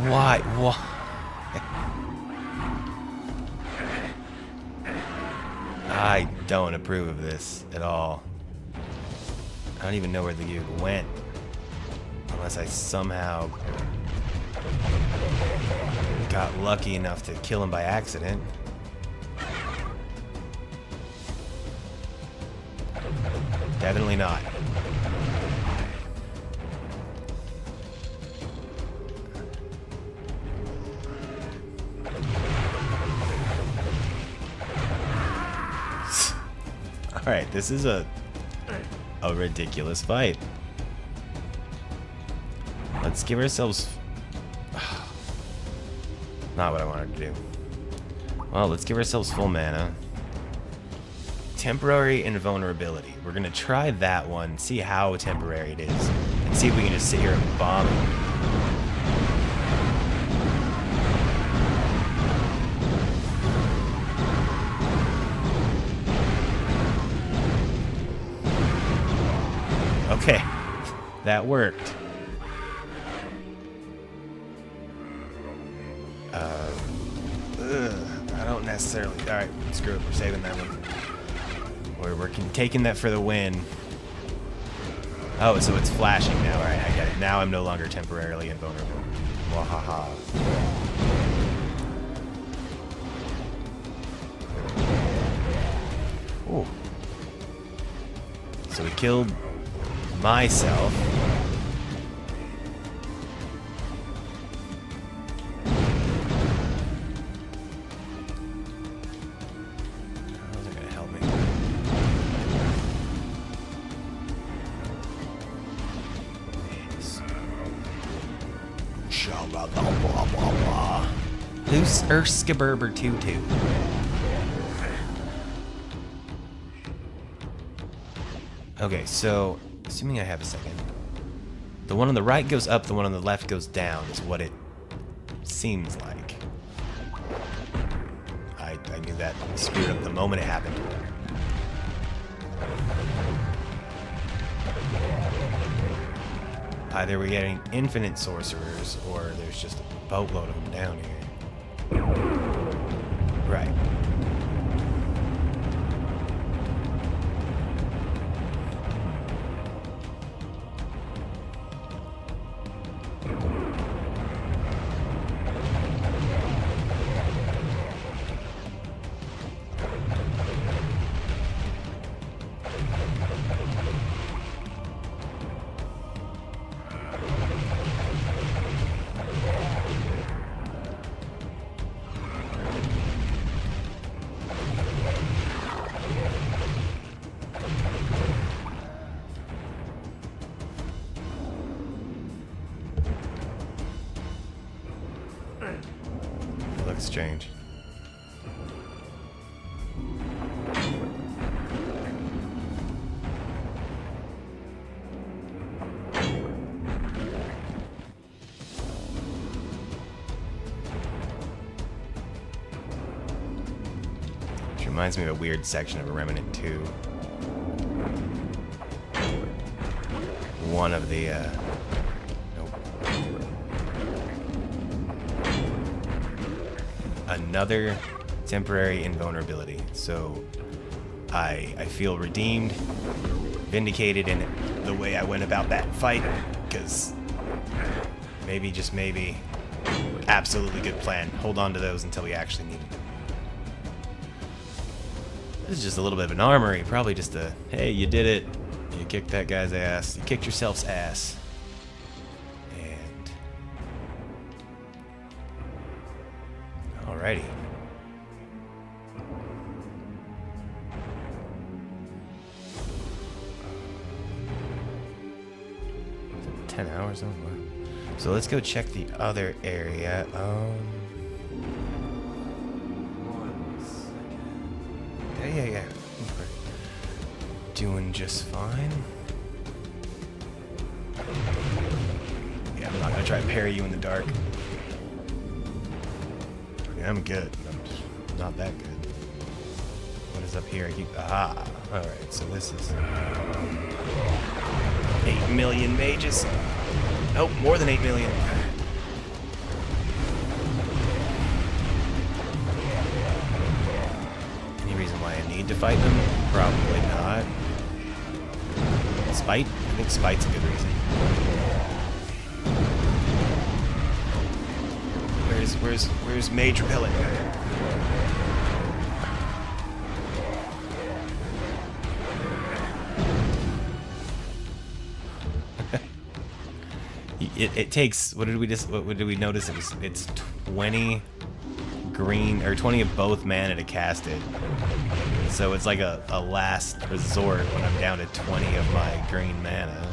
Why? Why? I don't approve of this at all. I don't even know where the dude went. Unless I somehow got lucky enough to kill him by accident. Definitely not. Alright, this is a ridiculous fight. Let's give ourselves... Not what I wanted to do. Well, let's give ourselves full mana. Temporary invulnerability. We're gonna try that one, see how temporary it is, and see if we can just sit here and bomb it. Okay, that worked. I don't necessarily... Alright, screw it, we're saving that one. We're taking that for the win. Oh, so it's flashing now. Alright, I get it. Now I'm no longer temporarily invulnerable. Wahaha. Ooh. So we killed myself. How's that gonna help me? Who's Erskaberber Tutu? Okay, so assuming I have a second. The one on the right goes up, the one on the left goes down, is what it seems like. I knew that screwed up the moment it happened. Either we're getting infinite sorcerers, or there's just a boatload of them down here. Right. Exchange. Which reminds me of a weird section of a Remnant 2. One of the nope. another temporary invulnerability. So I feel redeemed, vindicated in the way I went about that fight, because maybe, just maybe, absolutely good plan. Hold on to those until we actually need them. This is just a little bit of an armory, probably just a, hey, you did it. You kicked that guy's ass. You kicked yourself's ass. And alrighty. 10 hours, oh wow. So let's go check the other area. 1 second. Yeah. We're doing just fine. Yeah, I'm not gonna try to parry you in the dark. Yeah, I'm good. I'm just not that good. What is up here? Alright, so this is 8 million mages. Nope, more than 8 million. Any reason why I need to fight them? Probably not. Spite? I think spite's a good reason. Where's Mage Repellent? It takes, what did we notice? It's 20 green, or 20 of both mana to cast it. So it's like a last resort when I'm down to 20 of my green mana.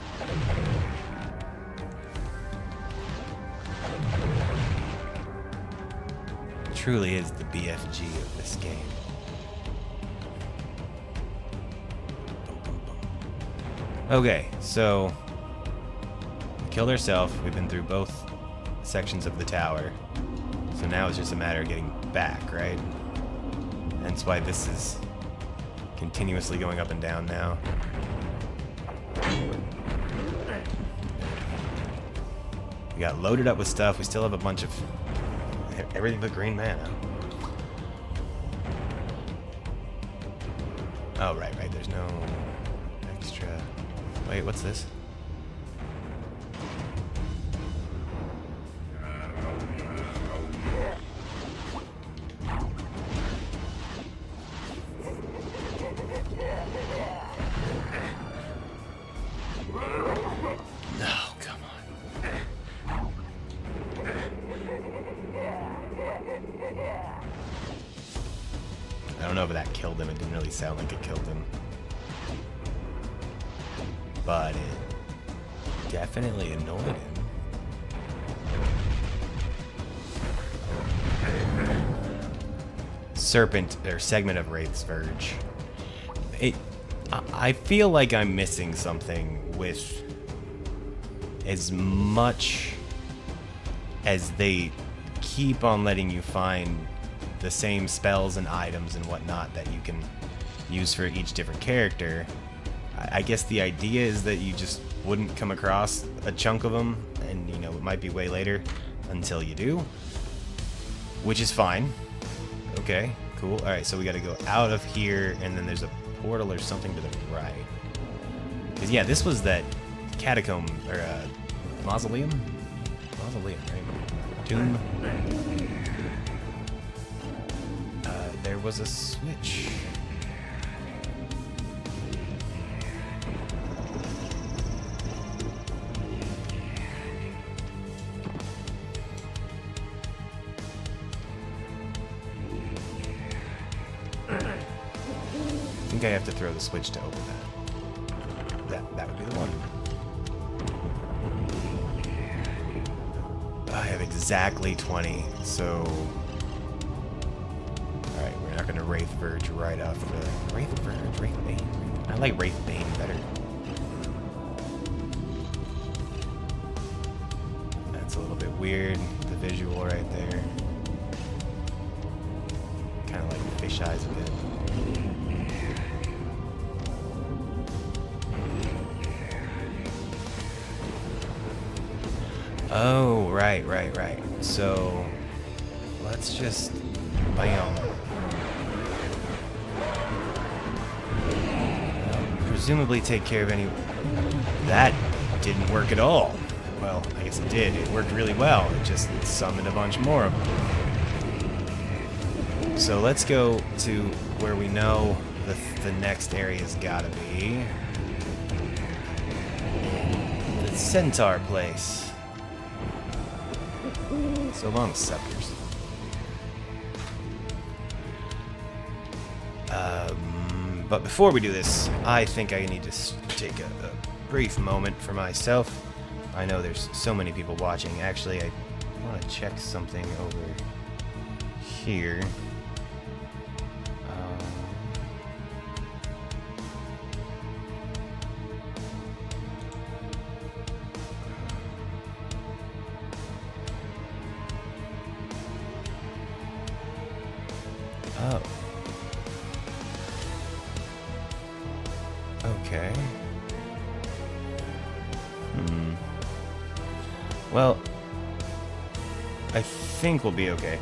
It truly is the BFG of this game. Okay, so killed ourselves. We've been through both sections of the tower. So now it's just a matter of getting back, right? That's why this is continuously going up and down now. We got loaded up with stuff. We still have a bunch of everything but green mana. Oh, right. There's no extra. Wait, what's this? I don't know if that killed him. It didn't really sound like it killed him. But it definitely annoyed him. Serpent, or segment of Wraith's Verge. I feel like I'm missing something with as much as they keep on letting you find the same spells and items and whatnot that you can use for each different character. I guess the idea is that you just wouldn't come across a chunk of them, and you know, it might be way later until you do, which is fine. Okay, cool. Alright, so we gotta go out of here, and then there's a portal or something to the right. Because yeah, this was that catacomb, or mausoleum? Mausoleum, right? Tomb. There was a switch. I think I have to throw the switch to open that. That would be the one. I have exactly 20, so... Alright, we're not going to Wraith Verge right off the... Wraith Verge? Wraith Bane? I like Wraith Bane better. That's a little bit weird, the visual right there. Kind of like fish eyes a bit. Oh, right. So, let's just Bam. Presumably take care of any... That didn't work at all. Well, I guess it did. It worked really well. It just summoned a bunch more of them. So let's go to where we know the next area's gotta be. The Centaur place. So long, scepters. But before we do this, I think I need to take a brief moment for myself. I know there's so many people watching. Actually, I want to check something over here. Oh. Okay. Well, I think we'll be okay.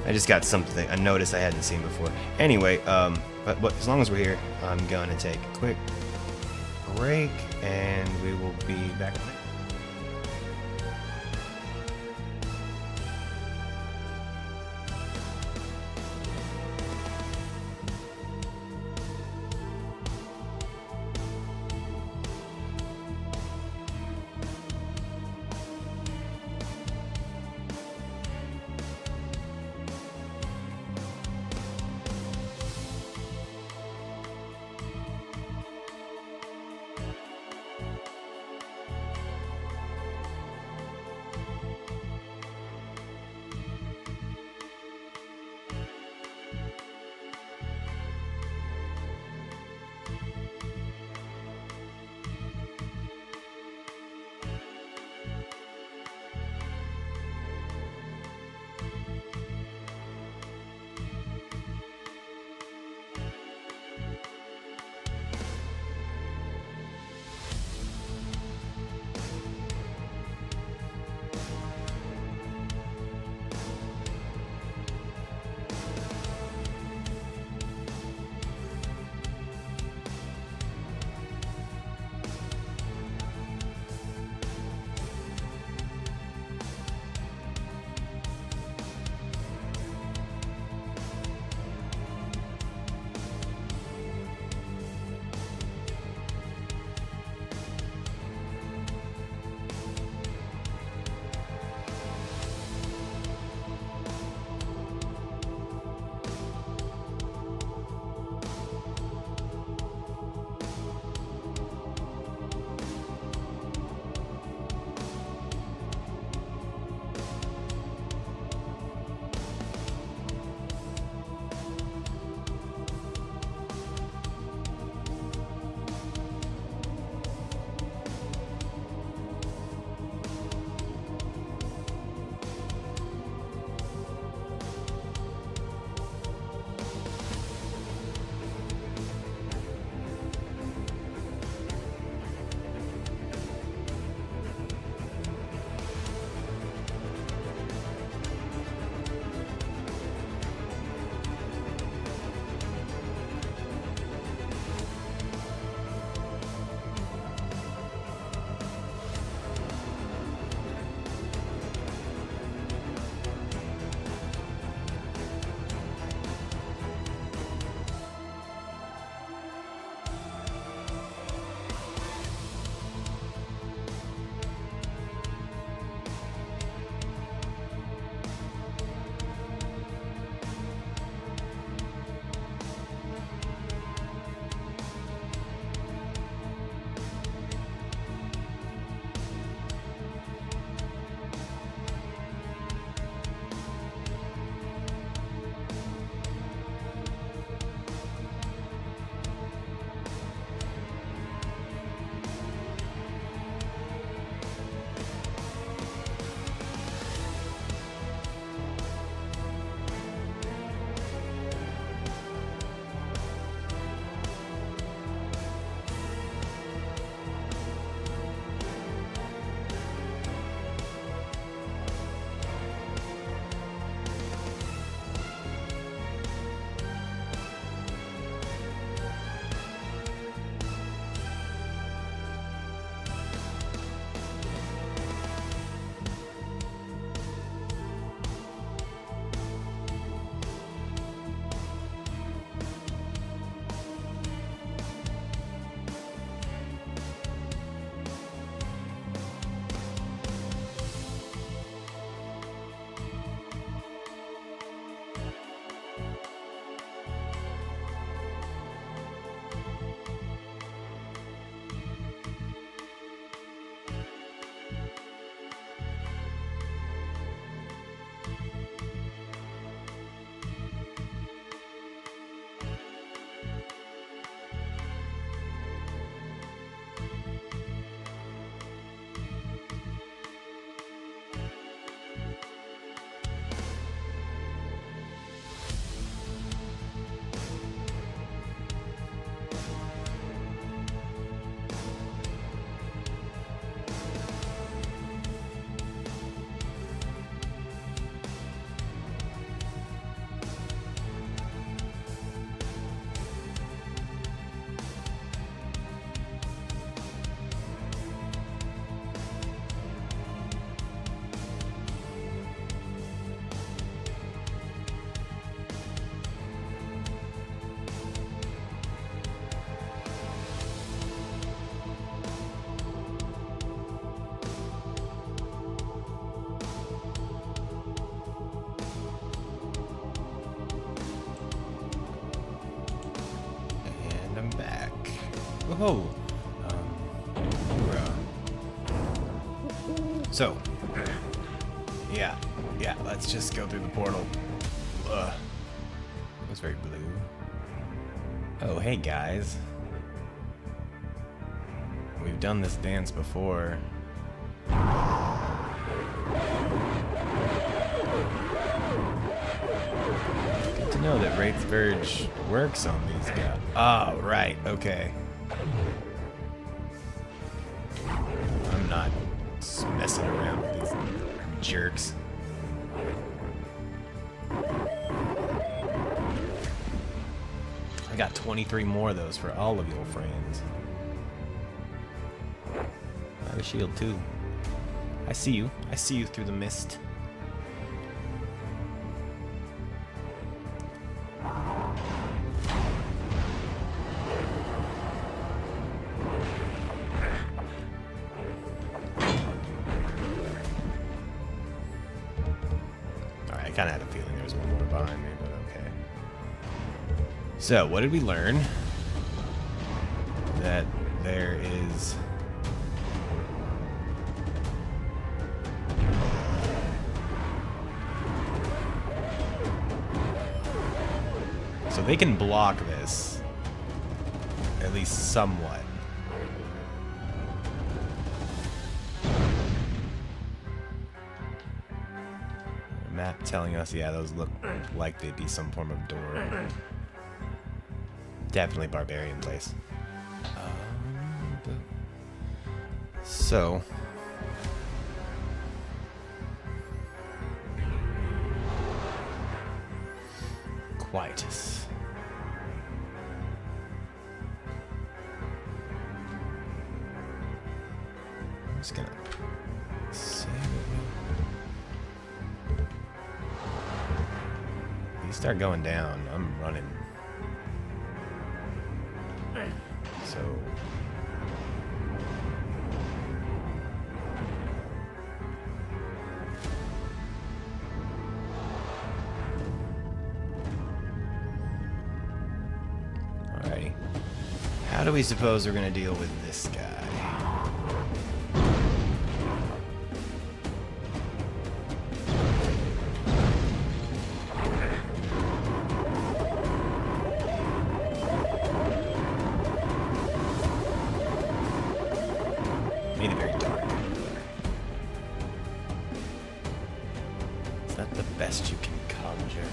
I just got something, a notice I hadn't seen before. Anyway, but as long as we're here, I'm gonna take a quick break, and we will be back. ho. Hoorah. So, yeah, let's just go through the portal. It was very blue. Oh, hey guys. We've done this dance before. Good to know that Wraith's Verge works on these guys. Oh, right, okay. I'm not messing around with these jerks. I got 23 more of those for all of your friends. I have a shield too. I see you. I see you through the mist. Alright, I kinda had a feeling there was one more behind me, but okay. So, what did we learn? That there is... So they can block this, at least somewhat. Map telling us, yeah, those look like they'd be some form of door. Definitely barbarian place. So... Quietus. I'm just gonna save it. You start going down, I'm running. So alrighty. How do we suppose we're gonna deal with this guy? Made it very dark. Is that the best you can conjure?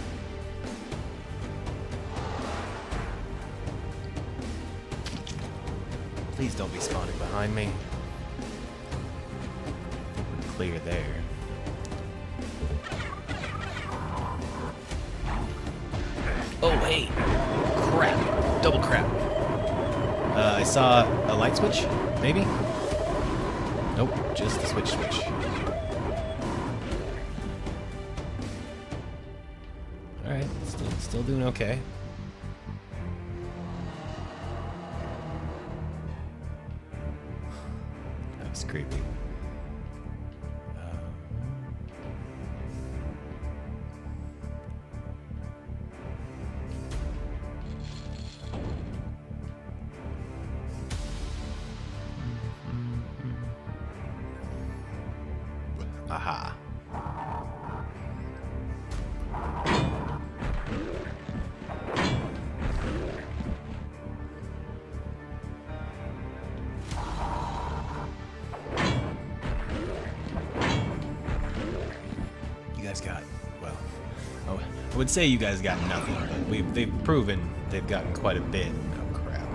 Please don't be spawning behind me. We're clear there. Oh, hey! Crap. Double crap. I saw a light switch, maybe? Nope, just the switch. Alright, still doing okay. That was creepy. Aha. You guys got, well, oh, I would say you guys got nothing, but they've proven they've gotten quite a bit. Oh crap.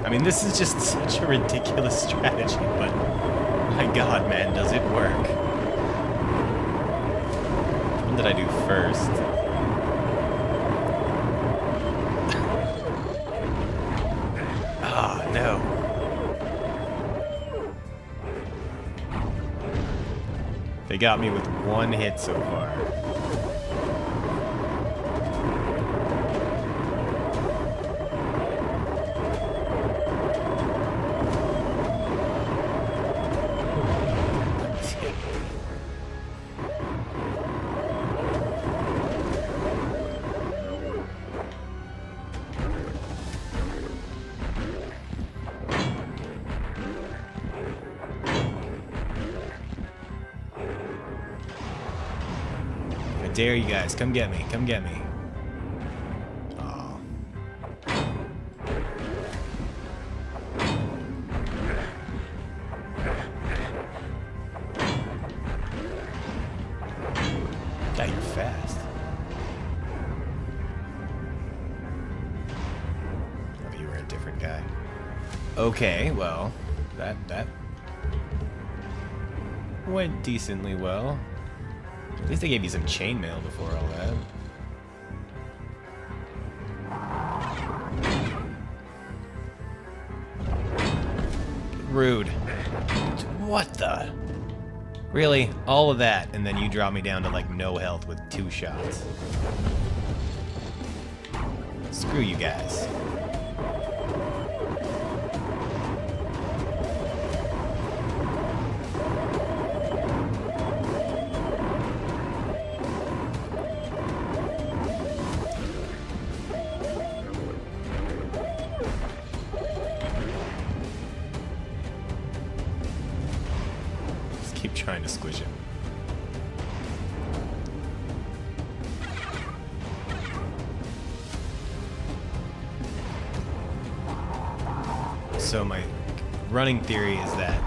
I mean, this is just such a ridiculous strategy, but my god, man, does it work. What did I do first? Ah, no. They got me with one hit so far. dare you guys. Come get me. Come get me. Oh. God, you're fast. Oh, you were a different guy. Okay, well, that went decently well. At least they gave you some chainmail before all that. Rude. What the? Really? All of that, and then you drop me down to like no health with 2 shots. Screw you guys. Keep trying to squish him. So my running theory is that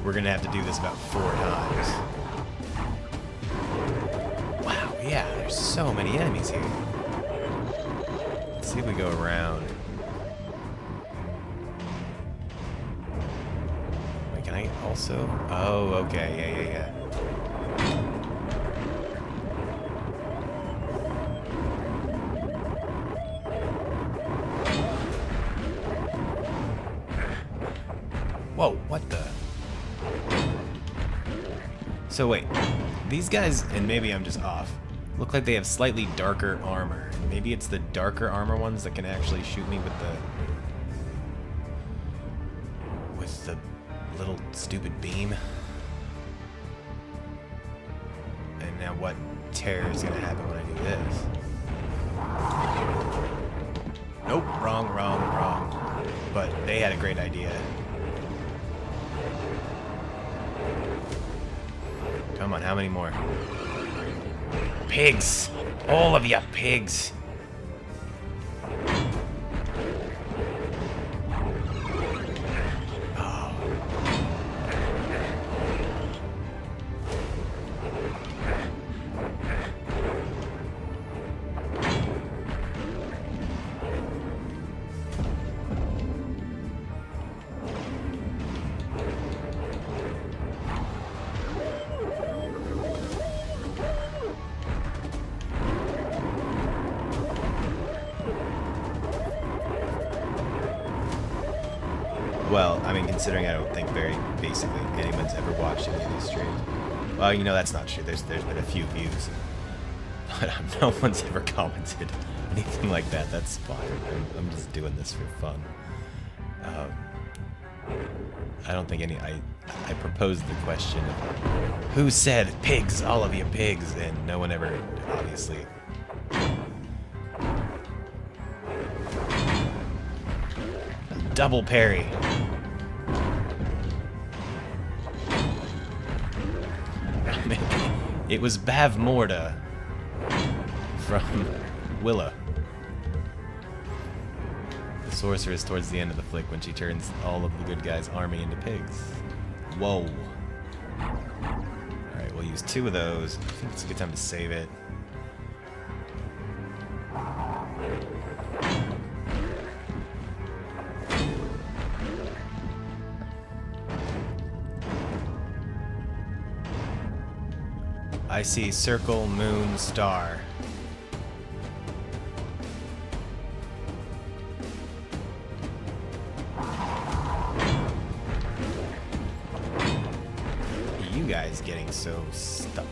we're gonna have to do this about 4 times. Wow, yeah, there's so many enemies here. Let's see if we go around. Wait, can I also? Oh, okay, yeah. Whoa, what the? So wait, these guys, and maybe I'm just off, look like they have slightly darker armor. Maybe it's the darker armor ones that can actually shoot me with the little stupid beam. And now what terror is gonna happen when I do this? Nope, wrong. But they had a great idea. Come on, how many more? Pigs! All of you pigs! Oh. Well, I mean, considering I don't think basically anyone's ever watched any of these streams. Well, you know, that's not true. There's been a few views. But no one's ever commented anything like that. That's fine. I'm just doing this for fun. I don't think I proposed the question of who said pigs, all of you pigs, and no one ever, obviously. Double parry. It was Bavmorda from Willa. The sorceress towards the end of the flick when she turns all of the good guys' army into pigs. Whoa. Alright, we'll use 2 of those. I think it's a good time to save it. I see circle, moon, star. You guys getting so stuck.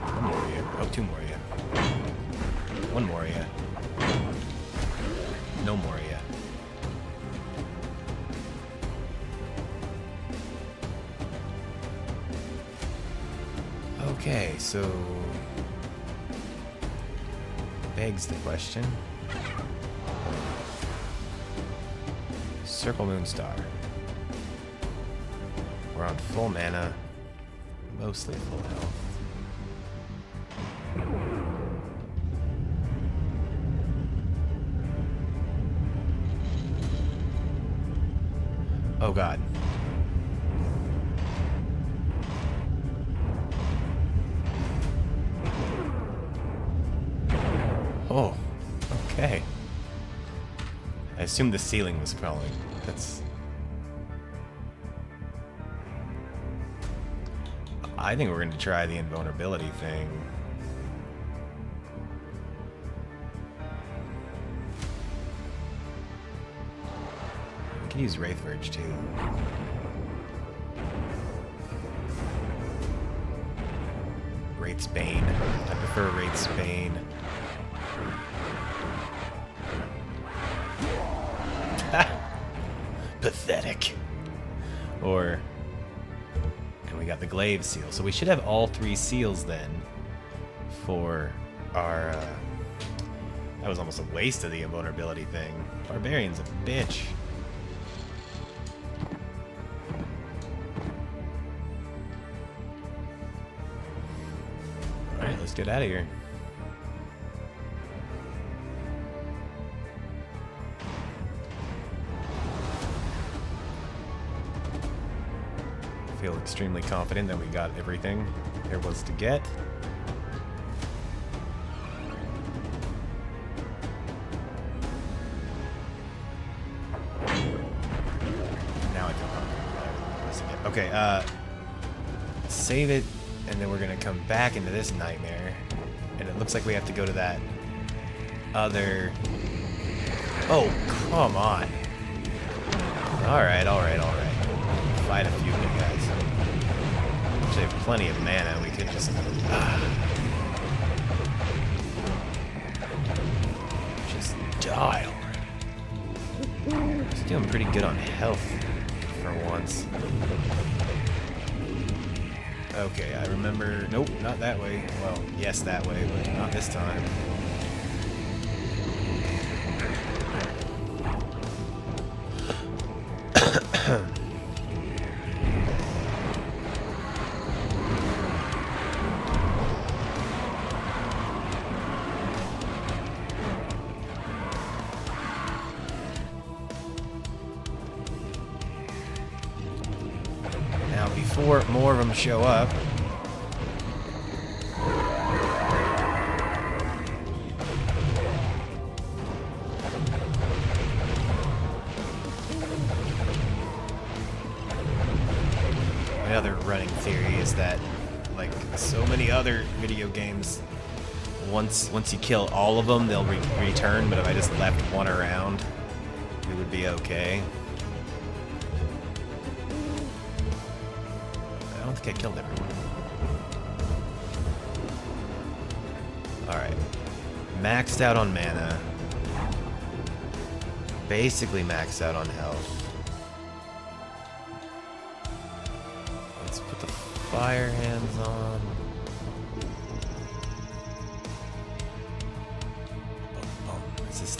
One more of you. Oh, 2 more of you. One more of you. No more of you. Okay, so begs the question. Circle Moonstar. We're on full mana, mostly full health. Oh god. Oh, okay. I assumed the ceiling was crawling. That's... I think we're going to try the invulnerability thing. We can use Wraith Verge too. Wraith's Bane. I prefer Wraith's Bane. Pathetic. Or... and we got the Glaive Seal. So we should have all 3 seals then for our... that was almost a waste of the invulnerability thing. Barbarian's a bitch. Alright, let's get out of here. I feel extremely confident that we got everything there was to get. Now I feel confident. Okay, save it, and then we're gonna come back into this nightmare. And it looks like we have to go to that other... oh, come on. Alright, alright, alright. Fight a few good guys. Actually have plenty of mana, we could just... just die already. Just doing pretty good on health for once. Okay, I remember... nope, not that way. Well, yes, that way, but not this time. Now, before more of them show up... my other running theory is that, like so many other video games, once you kill all of them, they'll return, but if I just left one around, we would be okay. I don't think I killed everyone. Alright. Maxed out on mana. Basically maxed out on health. Let's put the fire hands on.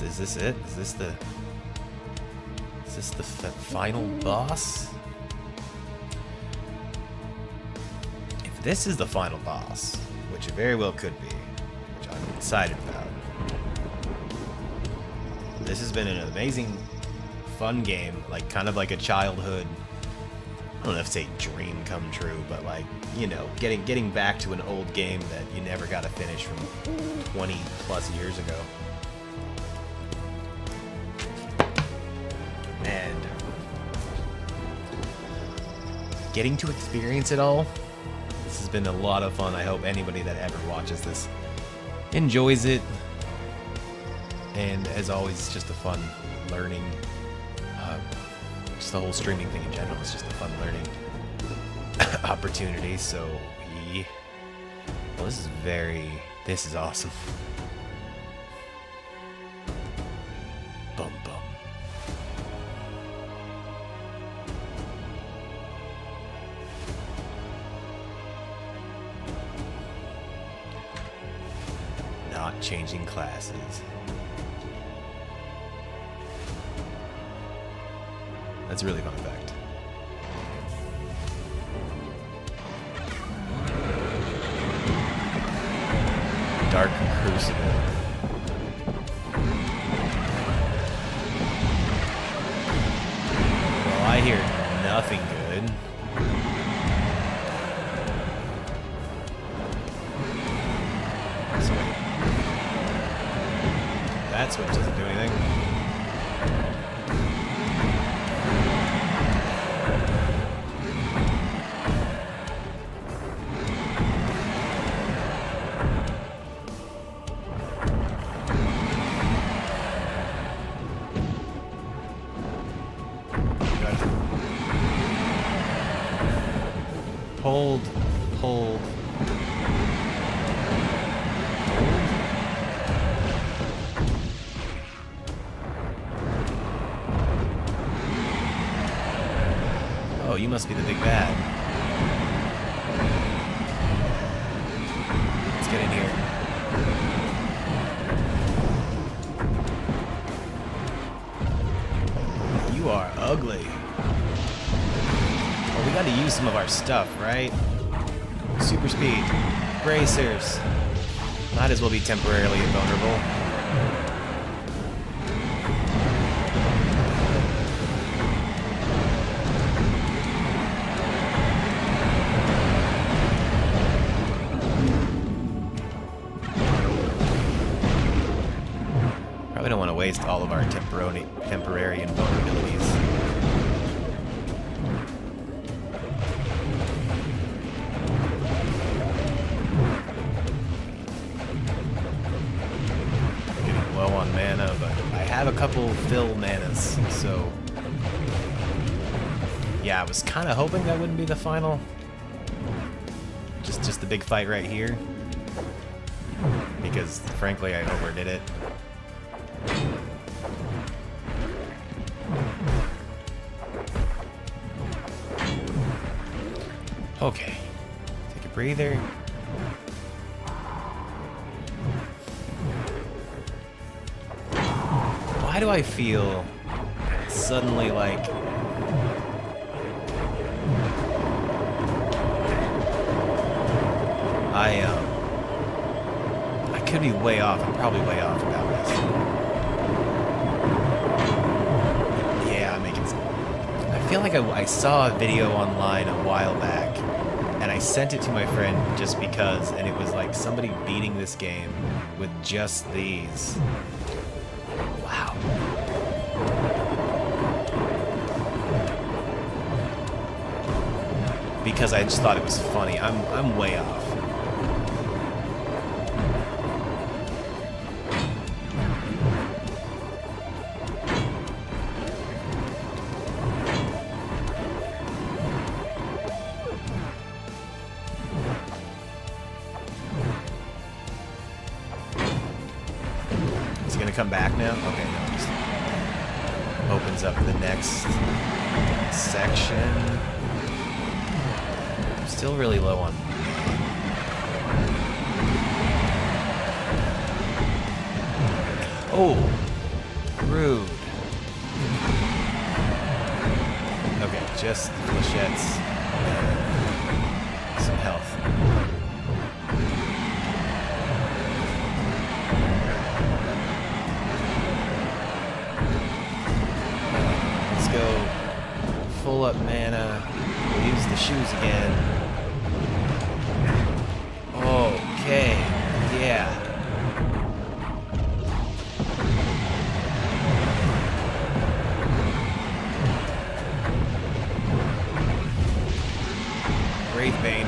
Is this it? Is this the final boss? If this is the final boss, which it very well could be, which I'm excited about. This has been an amazing, fun game, like kind of like a childhood, I don't know if to say dream come true, but like, you know, getting back to an old game that you never got to finish from 20 plus years ago. And getting to experience it all, this has been a lot of fun. I hope anybody that ever watches this enjoys it. And as always, just a fun learning, just the whole streaming thing in general is just a fun learning opportunity. So, well, this is awesome. Bum bum. not changing classes. That's a really fun effect. Dark Crucible. Well, I hear nothing good. So wait. That switch doesn't do anything. Hold, hold. Oh, you must be the big bad. Let's get in here. You are ugly. Well, we gotta use some of our stuff, right? Super speed. Bracers. Might as well be temporarily invulnerable. Probably don't want to waste all of our temporary invulnerabilities. Getting low on mana, but I have a couple fill manas, so yeah, I was kind of hoping that wouldn't be the final. Just the big fight right here, because frankly I overdid it. Okay, take a breather. Why do I feel suddenly like I could be way off. I'm probably way off about this. Yeah, I'm making some. I feel like I saw a video online a while back, and I sent it to my friend just because, and it was like somebody beating this game with just these. Wow. Because I just thought it was funny. I'm way off. Is he gonna come back now? Okay, no, it just opens up the next section. I'm still really low on. Oh, rude. Okay, just flechettes and some health. Let's go full up mana. We'll use the shoes again. Okay, yeah. Wraithbane.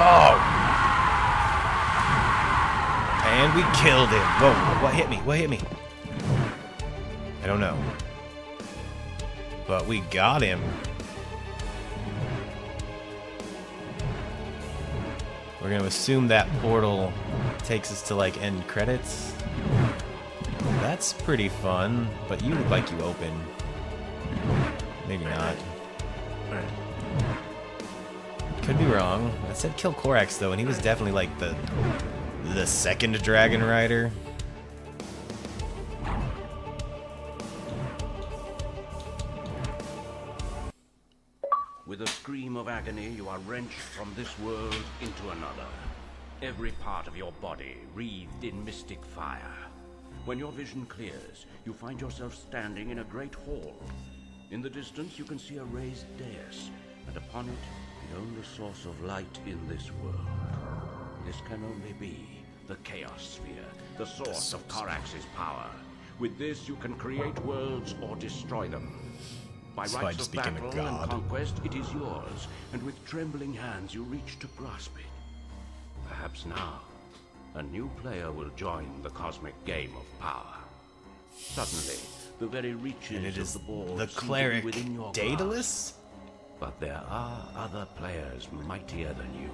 Oh! And we killed him. Whoa, what hit me? What hit me? I don't know. But we got him. We're gonna assume that portal takes us to like end credits. That's pretty fun, but you look like you open. Maybe not. Could be wrong. I said kill Korax though, and he was definitely like the second dragon rider. With a scream of agony, you are wrenched from this world into another. Every part of your body wreathed in mystic fire. When your vision clears, you find yourself standing in a great hall. In the distance, you can see a raised dais, and upon it, the only source of light in this world. This can only be the Chaos Sphere, the source of Korax's power. With this, you can create worlds or destroy them. By rights of battle and conquest, it is yours, and with trembling hands you reach to grasp it. Perhaps now, a new player will join the cosmic game of power. Suddenly, the very reaches of the ball the seem to be cleric within your Daedalus? grasp. But there are other players mightier than you,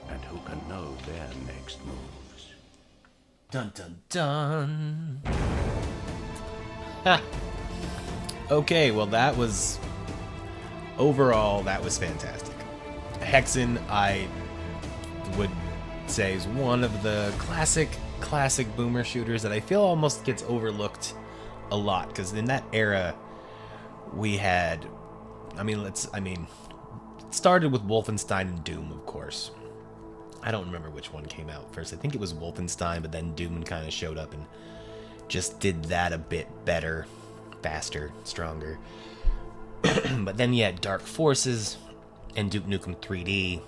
and who can know their next moves. Dun dun dun. Ha. Okay, well that was... Overall, that was fantastic. Hexen, I would say, is one of the classic boomer shooters that I feel almost gets overlooked a lot. Because in that era, we had... it started with Wolfenstein and Doom, of course. I don't remember which one came out first. I think it was Wolfenstein, but then Doom kind of showed up and just did that a bit better. Faster, stronger. But then you had Dark Forces and Duke Nukem 3D.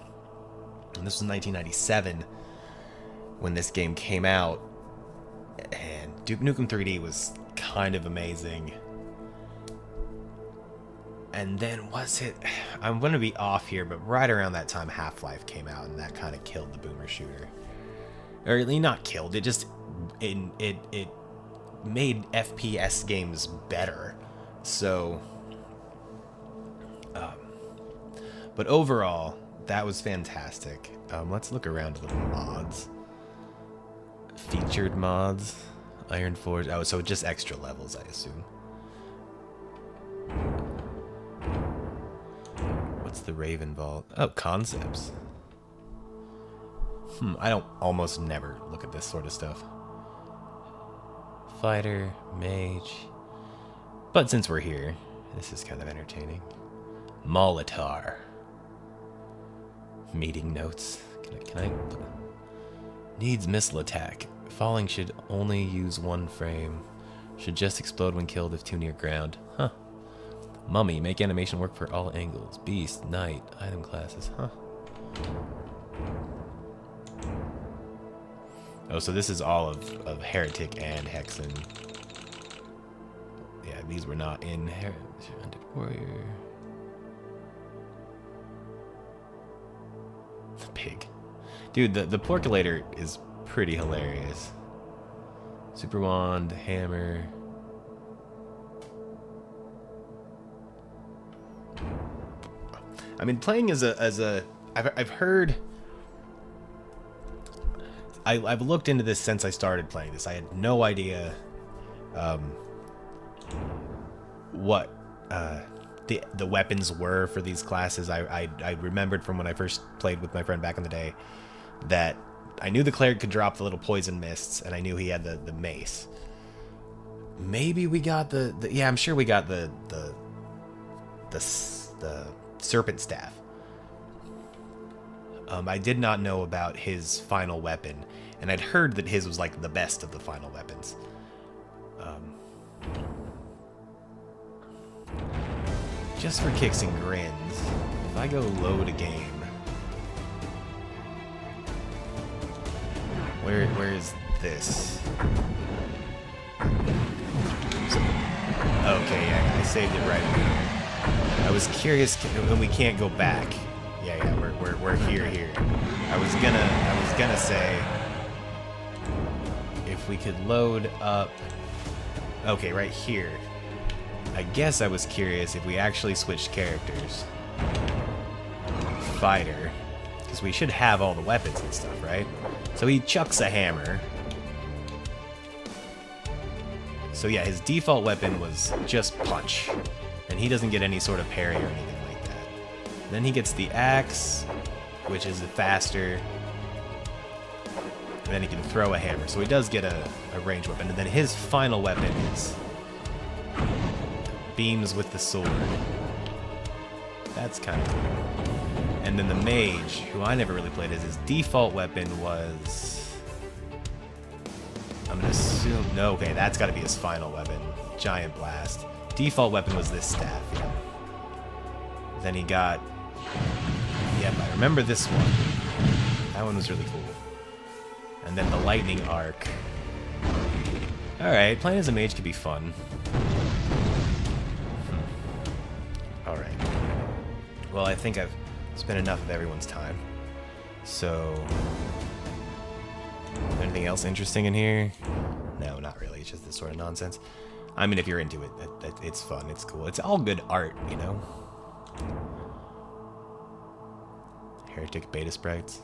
And this was 1997 when this game came out. And Duke Nukem 3D was kind of amazing. And then was it... I'm going to be off here, but right around that time Half-Life came out, and that kind of killed the boomer shooter. Or not killed, it just... It made FPS games better. So... but overall, that was fantastic. Let's look around a little mods. Featured mods. Iron Forge. Oh, so just extra levels, I assume. What's the Raven Vault? Oh, concepts. I don't almost never look at this sort of stuff. Fighter, mage. But since we're here, this is kind of entertaining. Molitar. Meeting notes. Can I needs missile attack. Falling should only use one frame. Should just explode when killed if too near ground. Huh. Mummy, make animation work for all angles. Beast, knight, item classes. Huh. Oh, so this is all of Heretic and Hexen. Yeah, these were not in Heretic Warrior. The pig. Dude, the Porculator is pretty hilarious. Super Wand, Hammer. I mean, playing as a I've heard... I've looked into this since I started playing this. I had no idea what the weapons were for these classes. I remembered from when I first played with my friend back in the day that I knew the cleric could drop the little poison mists, and I knew he had the mace. Maybe we got the yeah, I'm sure we got the serpent staff. I did not know about his final weapon, and I'd heard that his was like the best of the final weapons. Just for kicks and grins, if I go load a game, where is this? Okay, yeah, I saved it right away. I was curious, and we can't go back. Yeah, we're here. I was gonna say if we could load up. Okay, right here. I guess I was curious if we actually switched characters. Fighter, because we should have all the weapons and stuff, right? So he chucks a hammer. So yeah, his default weapon was just punch, and he doesn't get any sort of parry or anything like that. Then he gets the axe, which is faster, and then he can throw a hammer. So he does get a ranged weapon, and then his final weapon is beams with the sword. That's kind of cool. And then the mage, who I never really played as, his default weapon was... I'm gonna assume... No, okay, that's gotta be his final weapon. Giant Blast. Default weapon was this staff, yeah. Then he got... Yep, I remember this one. That one was really cool. And then the Lightning Arc. Alright, playing as a mage could be fun. Alright. Well, I think I've spent enough of everyone's time. So... anything else interesting in here? No, not really. It's just this sort of nonsense. I mean, if you're into it, it's fun. It's cool. It's all good art, you know? Heretic beta sprites.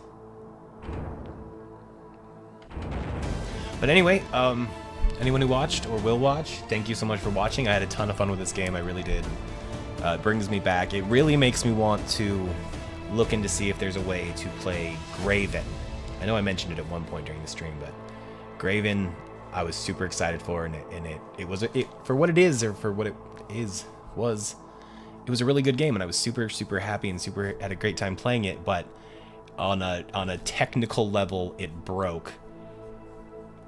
But anyway, anyone who watched or will watch, thank you so much for watching. I had a ton of fun with this game. I really did. It brings me back. It really makes me want to look into see if there's a way to play Graven. I know I mentioned it at one point during the stream, but Graven, I was super excited for, and it was for what it is, or for what it was a really good game, and I was super happy and had a great time playing it. But on a technical level, it broke,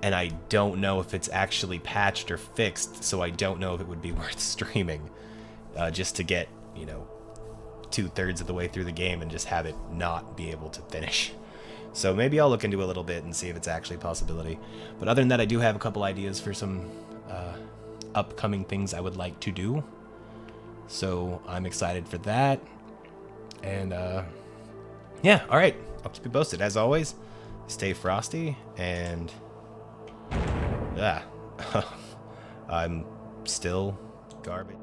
and I don't know if it's actually patched or fixed. So I don't know if it would be worth streaming, just to get 2/3 of the way through the game and just have it not be able to finish. So maybe I'll look into it a little bit and see if it's actually a possibility. But other than that, I do have a couple ideas for some upcoming things I would like to do. So I'm excited for that. And yeah, all right. I'll keep you posted. As always, stay frosty, and I'm still garbage.